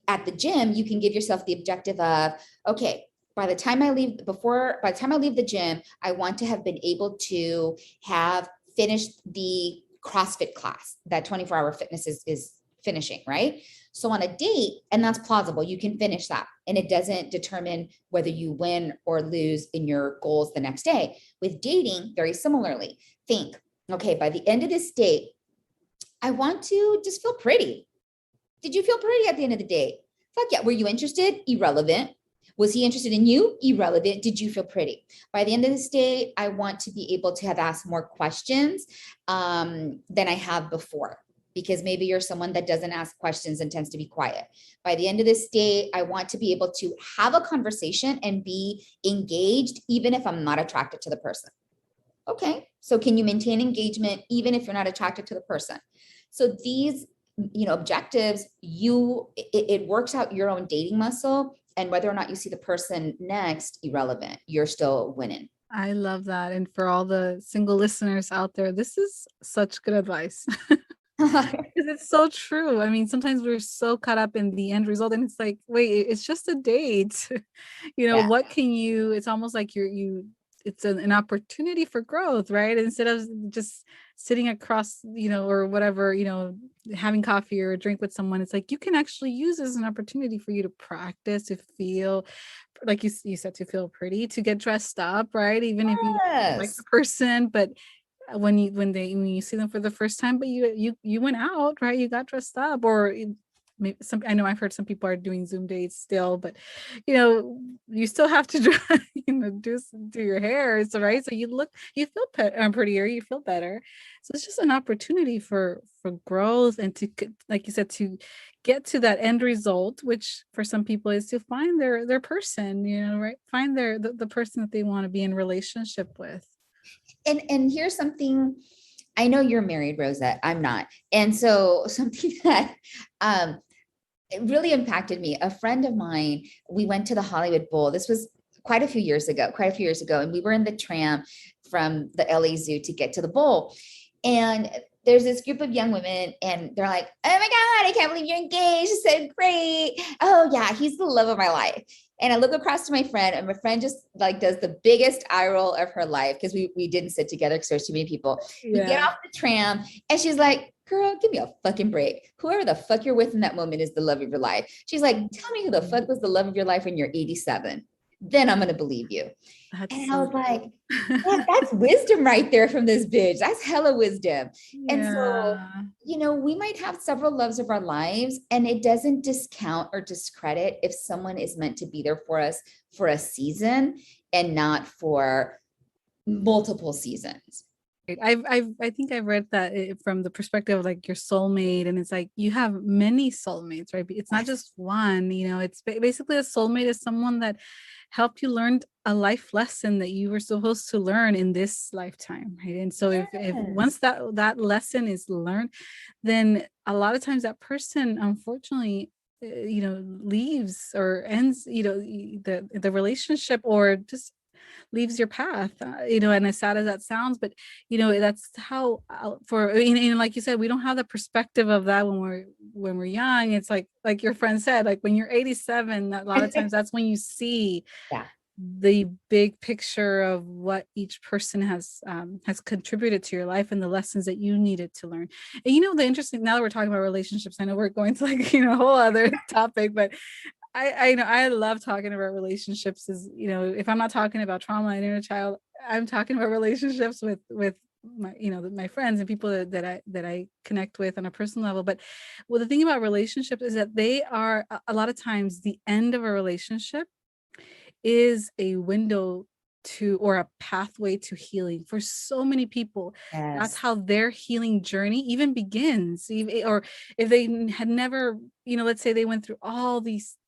at the gym, you can give yourself the objective of, okay, by the time I leave the gym, I want to have been able to have finished the CrossFit class that 24-hour fitness is finishing, right? So on a date, and that's plausible, you can finish that. And it doesn't determine whether you win or lose in your goals the next day. With dating, very similarly, think, okay, by the end of this date, I want to just feel pretty. Did you feel pretty at the end of the date? Fuck yeah. Were you interested? Irrelevant. Was he interested in you? Irrelevant. Did you feel pretty? By the end of this day, I want to be able to have asked more questions than I have before, because maybe you're someone that doesn't ask questions and tends to be quiet. By the end of this day, I want to be able to have a conversation and be engaged, even if I'm not attracted to the person. Okay. So can you maintain engagement even if you're not attracted to the person? So these objectives, it works out your own dating muscle, and whether or not you see the person next, irrelevant. You're still winning. I love that. And for all the single listeners out there, this is such good advice. Because it's so true. I mean, sometimes we're so caught up in the end result, and it's like, wait, it's just a date. Yeah. What can you? It's almost like it's an opportunity for growth, right? Instead of just sitting across, or whatever, having coffee or a drink with someone, it's like you can actually use this as an opportunity for you to practice, to feel like you said, to feel pretty, to get dressed up, right? Even if you don't like the Yes. person, but when you see them for the first time, but you went out, right? You got dressed up, or maybe I know I've heard some people are doing Zoom dates still, but you still have to do your hair, so right, so you feel prettier, you feel better. So it's just an opportunity for growth, and like you said, to get to that end result, which for some people is to find their person, right? Find the person that they want to be in relationship with. And here's something. I know you're married, Rosa. I'm not. And so something that it really impacted me. A friend of mine, we went to the Hollywood Bowl. This was quite a few years ago, and we were in the tram from the LA Zoo to get to the bowl. And there's this group of young women, and they're like, oh my God, I can't believe you're engaged. It's so great. Oh yeah, he's the love of my life. And I look across to my friend, and my friend just like does the biggest eye roll of her life, because we didn't sit together because there's too many people. We get Yeah. off the tram, and she's like, girl, give me a fucking break. Whoever the fuck you're with in that moment is the love of your life. She's like, tell me who the fuck was the love of your life when you're 87. Then I'm going to believe you. That's And I so was like, that's wisdom right there from this bitch. That's hella wisdom. And so, yeah. we might have several loves of our lives, and it doesn't discount or discredit if someone is meant to be there for us for a season and not for multiple seasons. Right. I think I've read that from the perspective of like your soulmate, and it's like you have many soulmates, right? It's not Yes. just one, it's basically a soulmate is someone that helped you learn a life lesson that you were supposed to learn in this lifetime, right? And so if Yes. once that lesson is learned, then a lot of times that person, unfortunately, leaves or ends, the relationship, or just leaves your path, and as sad as that sounds, but that's how, like you said, we don't have the perspective of that when we're young. It's like your friend said, like when you're 87, a lot of times that's when you see Yeah. the big picture of what each person has contributed to your life and the lessons that you needed to learn. And the interesting, now that we're talking about relationships, I know we're going to like a whole other topic, but I know I love talking about relationships. Is if I'm not talking about trauma and inner child, I'm talking about relationships with my my friends and people that I connect with on a personal level. But well, the thing about relationships is that they are a lot of times the end of a relationship is a window to, or a pathway to healing for so many people. That's Yes. how their healing journey even begins. Or if they had never, let's say they went through all these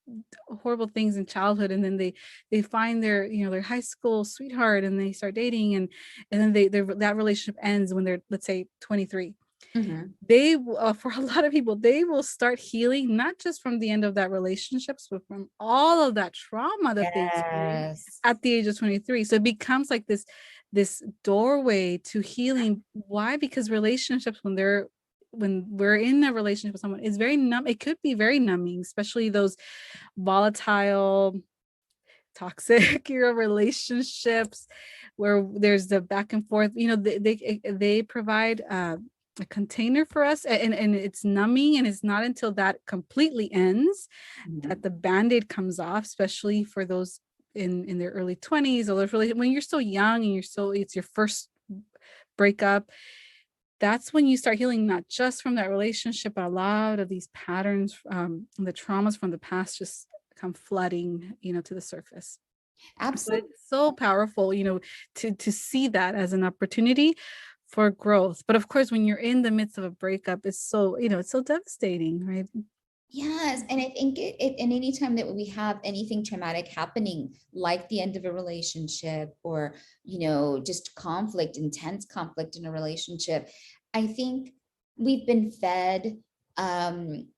horrible things in childhood, and then they find their high school sweetheart, and they start dating, and then that relationship ends when they're, let's say, 23. Mhm. For a lot of people, they will start healing not just from the end of that relationships, but from all of that trauma that they experienced Yes. at the age of 23. So it becomes like this doorway to healing. Why? Because relationships, when we're in a relationship with someone, is very numb. It could be very numbing, especially those volatile, toxic relationships where there's the back and forth. They provide a container for us, and it's numbing, and it's not until that completely ends that Mhm. the band-aid comes off, especially for those in their early 20s, or really when you're still young and it's your first breakup. That's when you start healing, not just from that relationship, but a lot of these patterns, the traumas from the past just come flooding, to the surface. So Absolutely. it's so powerful, to see that as an opportunity for growth. But of course, when you're in the midst of a breakup, it's so devastating, right? Yes, and I think and any time that we have anything traumatic happening, like the end of a relationship, or just conflict, intense conflict in a relationship, I think we've been fed, um,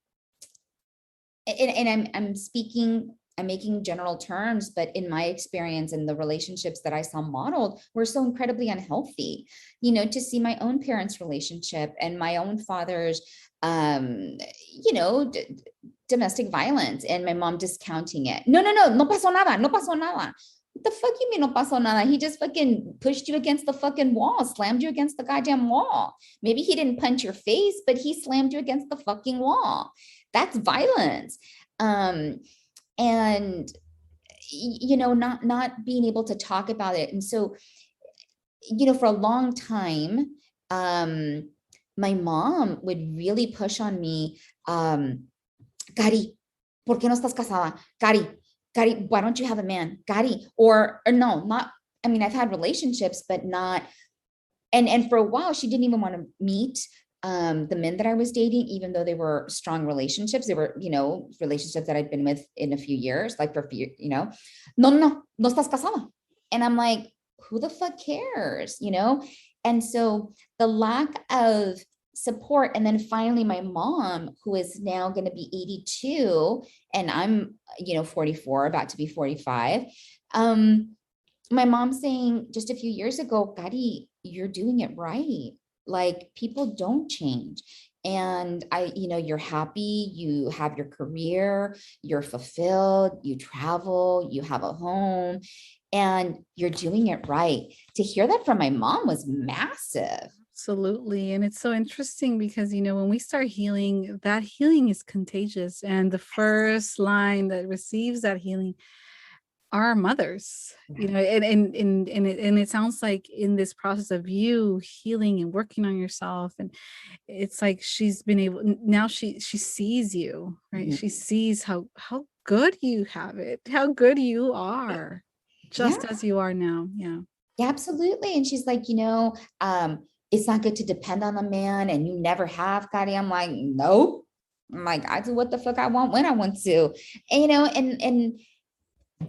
and I'm making general terms, but in my experience and the relationships that I saw modeled were so incredibly unhealthy. To see my own parents' relationship and my own father's, um, domestic violence, and my mom discounting it. No, no, no, no pasó nada, no pasó nada. What the fuck you mean no pasó nada? He just fucking pushed you against the fucking wall, slammed you against the goddamn wall. Maybe he didn't punch your face, but he slammed you against the fucking wall. That's violence. Um, and not being able to talk about it. And so, for a long time, um, my mom would really push on me, Cari, ¿por qué no estás casada? Cari, why don't you have a man? Cari, or no, not, I mean, I've had relationships, but not, and for a while, she didn't even want to meet the men that I was dating, even though they were strong relationships. They were, relationships that I'd been with in a few years, like for a few, no, no, no estás casada. And I'm like, who the fuck cares, And so the lack of support. And then finally, my mom, who is now going to be 82, and I'm, 44, about to be 45. My mom saying just a few years ago, Gadi, you're doing it right. Like, people don't change. And you're happy, you have your career, you're fulfilled, you travel, you have a home, and you're doing it right. To hear that from my mom was massive. Absolutely. And it's so interesting because, when we start healing, that healing is contagious. And the first line that receives that healing are our mothers, Yeah. and it sounds like in this process of you healing and working on yourself, and it's like she's been able, now she sees you, right? Mhm. She sees how good you have it, how good you are, Yeah. just as you are now. Yeah. Yeah, absolutely. And she's like, it's not good to depend on a man and you never have, Gotti. I'm like, nope. I'm like, I do what the fuck I want when I want to. And, and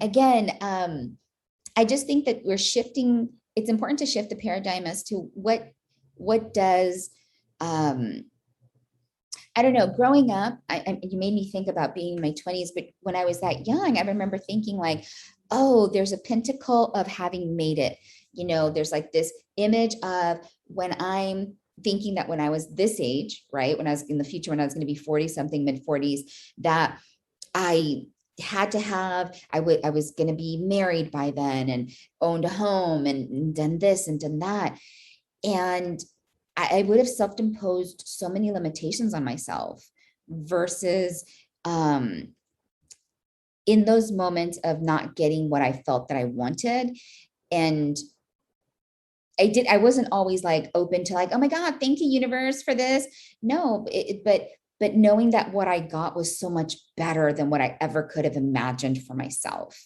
again, I just think that we're shifting. It's important to shift the paradigm as to what does I don't know. Growing up, you made me think about being in my 20s, but when I was that young, I remember thinking like, oh, there's a pinnacle of having made it. There's like this image of when I'm thinking that when I was this age, right? When I was in the future, when I was going to be 40 something, mid 40s, that I had to have, I was going to be married by then and owned a home and done this and done that. And I would have self-imposed so many limitations on myself versus in those moments of not getting what I felt that I wanted. And I wasn't always like open to like, oh my God, thank you, universe, for this. No, but knowing that what I got was so much better than what I ever could have imagined for myself.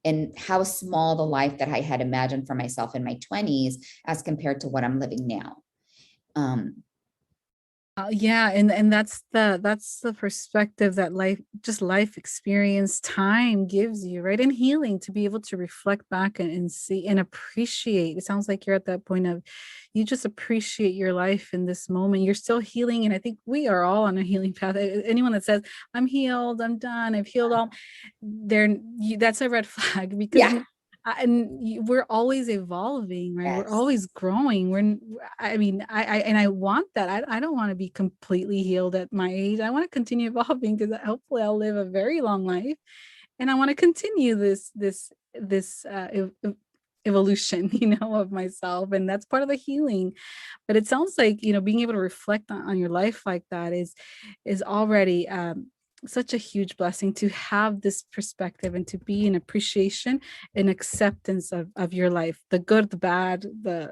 And how small the life that I had imagined for myself in my 20s as compared to what I'm living now. Um, Yeah, and that's the perspective that life experience, time gives you, right? And healing to be able to reflect back and see and appreciate. It sounds like you're at that point of you just appreciate your life in this moment. You're still healing, and I think we are all on a healing path. Anyone that says I'm healed, I'm done, I've healed all, that's a red flag because yeah. we're always evolving, right? We're Yes. always growing. I mean, I want that. I don't want to be completely healed at my age. I want to continue evolving because hopefully I'll live a very long life, and I want to continue this evolution, of myself, and that's part of the healing. But it sounds like, being able to reflect on your life like that is already such a huge blessing to have this perspective and to be in appreciation and acceptance of your life, the good, the bad, the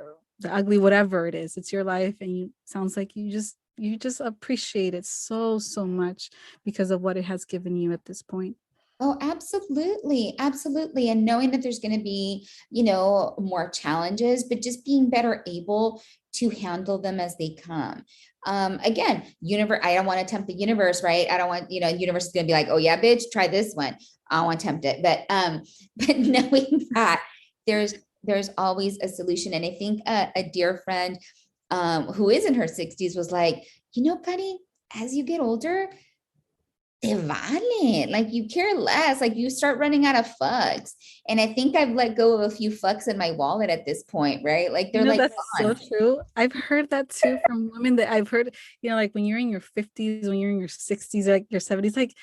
ugly, whatever it is. It's your life, and you sounds like you just appreciate it so much because of what it has given you at this point. Oh, absolutely. Absolutely. And knowing that there's going to be, more challenges, but just being better able to handle them as they come. Again, universe, I don't want to tempt the universe, right? I don't want, universe is going to be like, oh yeah, bitch, try this one. I don't want to tempt it. But knowing that there's always a solution. And I think a dear friend, who is in her 60s was like, Patty, as you get older, te vale. Like you care less. Like you start running out of fucks. And I think I've let go of a few fucks in my wallet at this point, right? Like they're like That's so gone. true. I've heard that too from women that I've heard, like when you're in your 50s, when you're in your 60s, like your 70s, like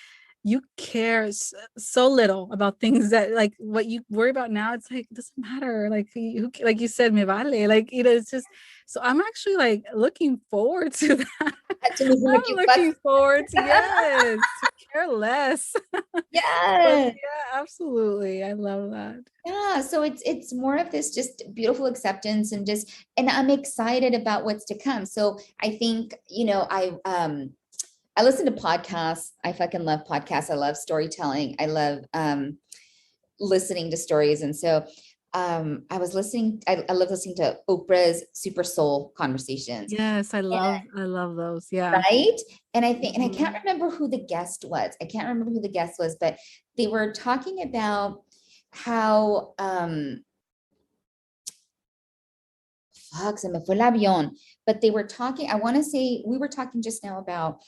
you care so little about things that like what you worry about now. It's like, it doesn't matter. Like like you said, me vale. Like, it's just, so I'm actually like looking forward to that. To losing a I'm few looking fucks. forward to, yes, to care less. But Yeah. yeah, absolutely. I love that. Yeah. So it's more of this just beautiful acceptance and I'm excited about what's to come. So I think, I listen to podcasts. I fucking love podcasts. I love storytelling. I love listening to stories. And so I love listening to Oprah's Super Soul conversations. Yes, I love those. Yeah. Right. And I think, and I can't Mhm. remember who the guest was. I can't remember who the guest was, but they were talking about how, fuck, se me fue el avión, but they were talking, I want to say, we were talking just now about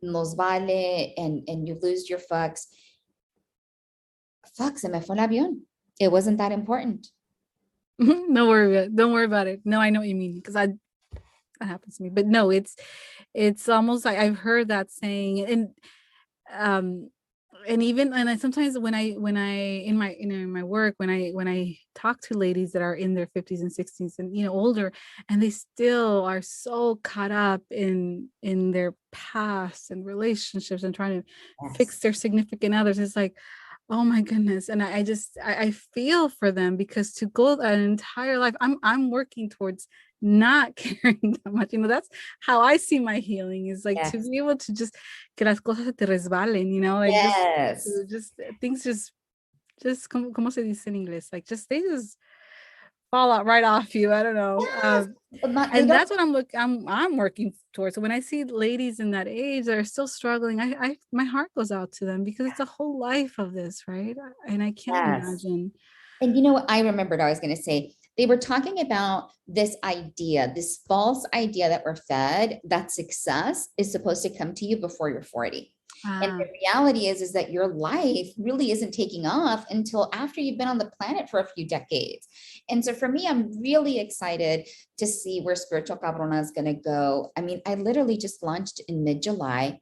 los vale and you lose your fucks. Fuck, se me fue el avión. It wasn't that important. Don't worry about it. No, I know what you mean because I that happens to me. But no, it's almost like I've heard that saying, um and I sometimes when I in my in my work, when I talk to ladies that are in their 50s and 60s and older, and they still are so caught up in their past and relationships and trying to Yes. fix their significant others, it's like, oh my goodness. And I just I feel for them because to go an entire life, I'm working towards not caring that much. That's how I see my healing, is like to Yes. be able to just que las cosas se te resbalen, like Yes. just things just como se dice in English, like just they just fall out right off you. I don't know. Yes, not, they And don't. that's what I'm working towards. So when I see ladies in that age that are still struggling, I my heart goes out to them because it's a whole life of this, right? And I can't Yes. imagine. And you know what? I remembered I was going to say, they were talking about this idea, this false idea that we're fed that success is supposed to come to you before you're 40. And the Ah, reality is that your life really isn't taking off until after you've been on the planet for a few decades. And so for me, I'm really excited to see where Spiritual Cabrona is going to go. I mean, I literally just launched in mid-July.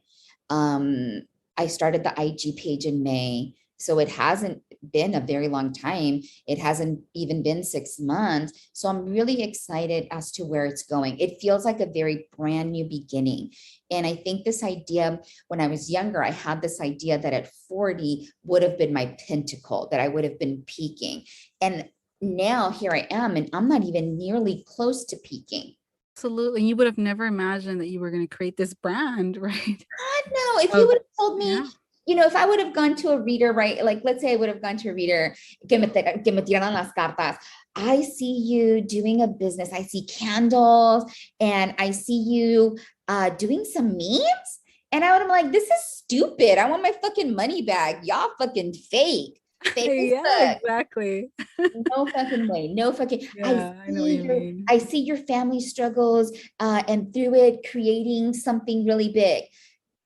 I started the IG page in May. So it hasn't been a very long time. It hasn't even been 6 months. So I'm really excited as to where it's going. It feels like a very brand new beginning. And I think this idea, when I was younger, I had this idea that at 40 would have been my pinnacle, that I would have been peaking. And now here I am, and I'm not even nearly close to peaking. absolutely. You would have never imagined that you were going to create this brand, right? God, no, if you Of would have told me, yeah. if I would have gone to a reader, right? Like, let's say I would have gone to a reader, que me tiraran las cartas. I see you doing a business. I see candles and I see you doing some memes. And I would have been like, this is stupid. I want my fucking money back. Y'all fucking fake. Fake as Yeah, fuck. exactly. No fucking way. No fucking. Yeah, I know what you mean. I see your family struggles and through it creating something really big.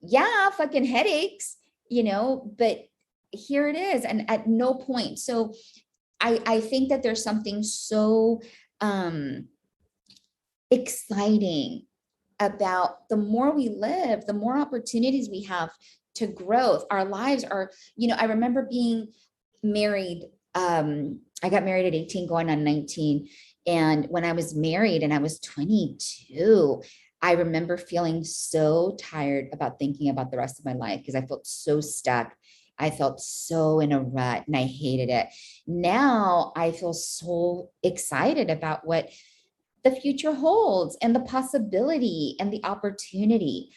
Yeah, fucking headaches, but here it is. And at no point. So I think that there's something so exciting about the more we live, the more opportunities we have to growth. Our lives are, I remember being married. I got married at 18, going on 19. And when I was married and I was 22, I remember feeling so tired about thinking about the rest of my life because I felt so stuck. I felt so in a rut and I hated it. Now I feel so excited about what the future holds and the possibility and the opportunity.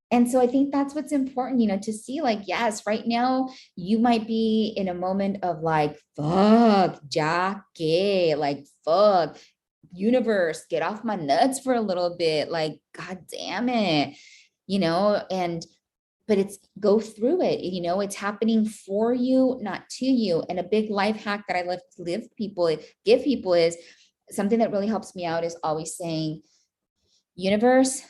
And so I think that's what's important, to see like, yes, right now you might be in a moment of like, fuck, ya que, like, fuck, universe, get off my nuts for a little bit. Like, God damn it, but it's go through it. It's happening for you, not to you. And a big life hack that I love to give people is something that really helps me out is always saying, universe,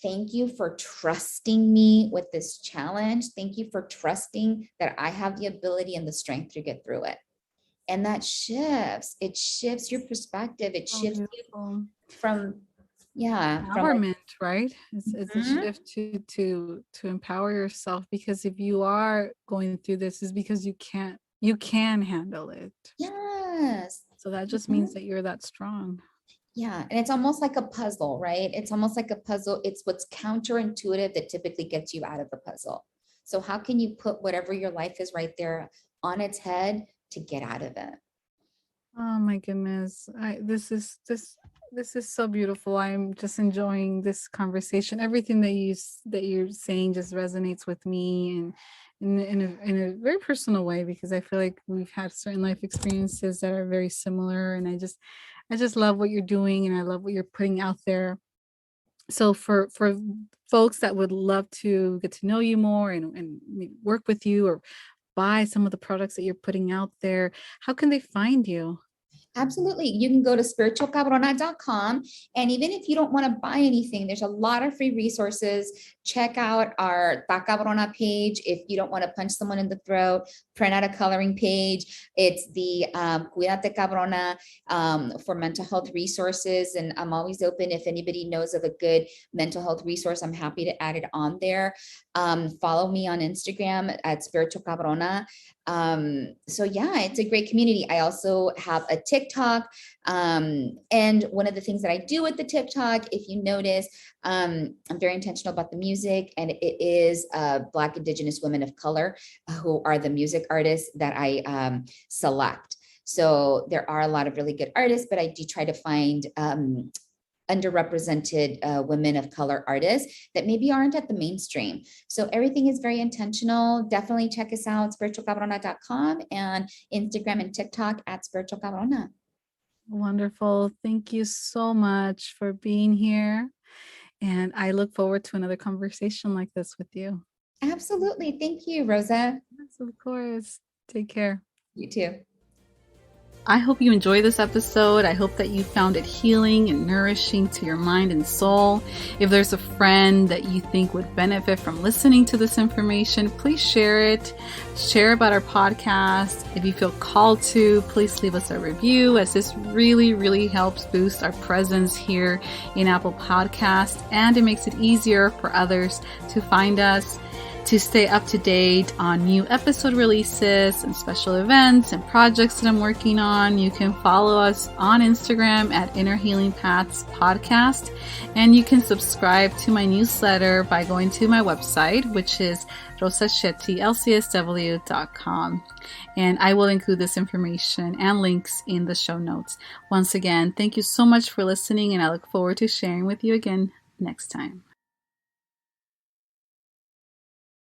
thank you for trusting me with this challenge. Thank you for trusting that I have the ability and the strength to get through it. And that it shifts your perspective. It Oh, shifts you beautiful. from, yeah, from like, Empowerment, right? It's a mhm, shift to empower yourself because if you are going through this, is because you can handle it. yes. So that just means Mhm. that you're that strong. Yeah. And it's almost like a puzzle, right? It's almost like a puzzle. It's what's counterintuitive that typically gets you out of the puzzle. So how can you put whatever your life is right there on its head to get out of it? Oh my goodness. This is so beautiful. I'm just enjoying this conversation. Everything that you're saying just resonates with me and in a very personal way because I feel like we've had certain life experiences that are very similar and I just love what you're doing and I love what you're putting out there. So for folks that would love to get to know you more and maybe work with you or buy some of the products that you're putting out there, how can they find you? Absolutely. You can go to spiritualcabrona.com. And even if you don't want to buy anything, there's a lot of free resources. Check out our Ta Cabrona page. If you don't want to punch someone in the throat, print out a coloring page. It's the Cuídate Cabrona for mental health resources. And I'm always open. If anybody knows of a good mental health resource, I'm happy to add it on there. Follow me on Instagram at Spiritual Cabrona. So yeah, it's a great community. I also have a TikTok. And one of the things that I do with the TikTok, if you notice, I'm very intentional about the music and it is Black Indigenous women of color who are the music artists that I select. So there are a lot of really good artists, but I do try to find underrepresented women of color artists that maybe aren't at the mainstream. So everything is very intentional. Definitely check us out, spiritualcabrona.com, and Instagram and TikTok at Spiritual Cabrona. Wonderful. Thank you so much for being here. And I look forward to another conversation like this with you. Absolutely. Thank you, Rosa. Yes, of course. Take care. You too. I hope you enjoyed this episode. I hope that you found it healing and nourishing to your mind and soul. If there's a friend that you think would benefit from listening to this information, please share it. Share about our podcast. If you feel called to, please leave us a review, as this really, really helps boost our presence here in Apple Podcasts, and it makes it easier for others to find us. To stay up to date on new episode releases and special events and projects that I'm working on, you can follow us on Instagram at Inner Healing Paths Podcast. And you can subscribe to my newsletter by going to my website, which is rosachettilcsw.com. And I will include this information and links in the show notes. Once again, thank you so much for listening, and I look forward to sharing with you again next time.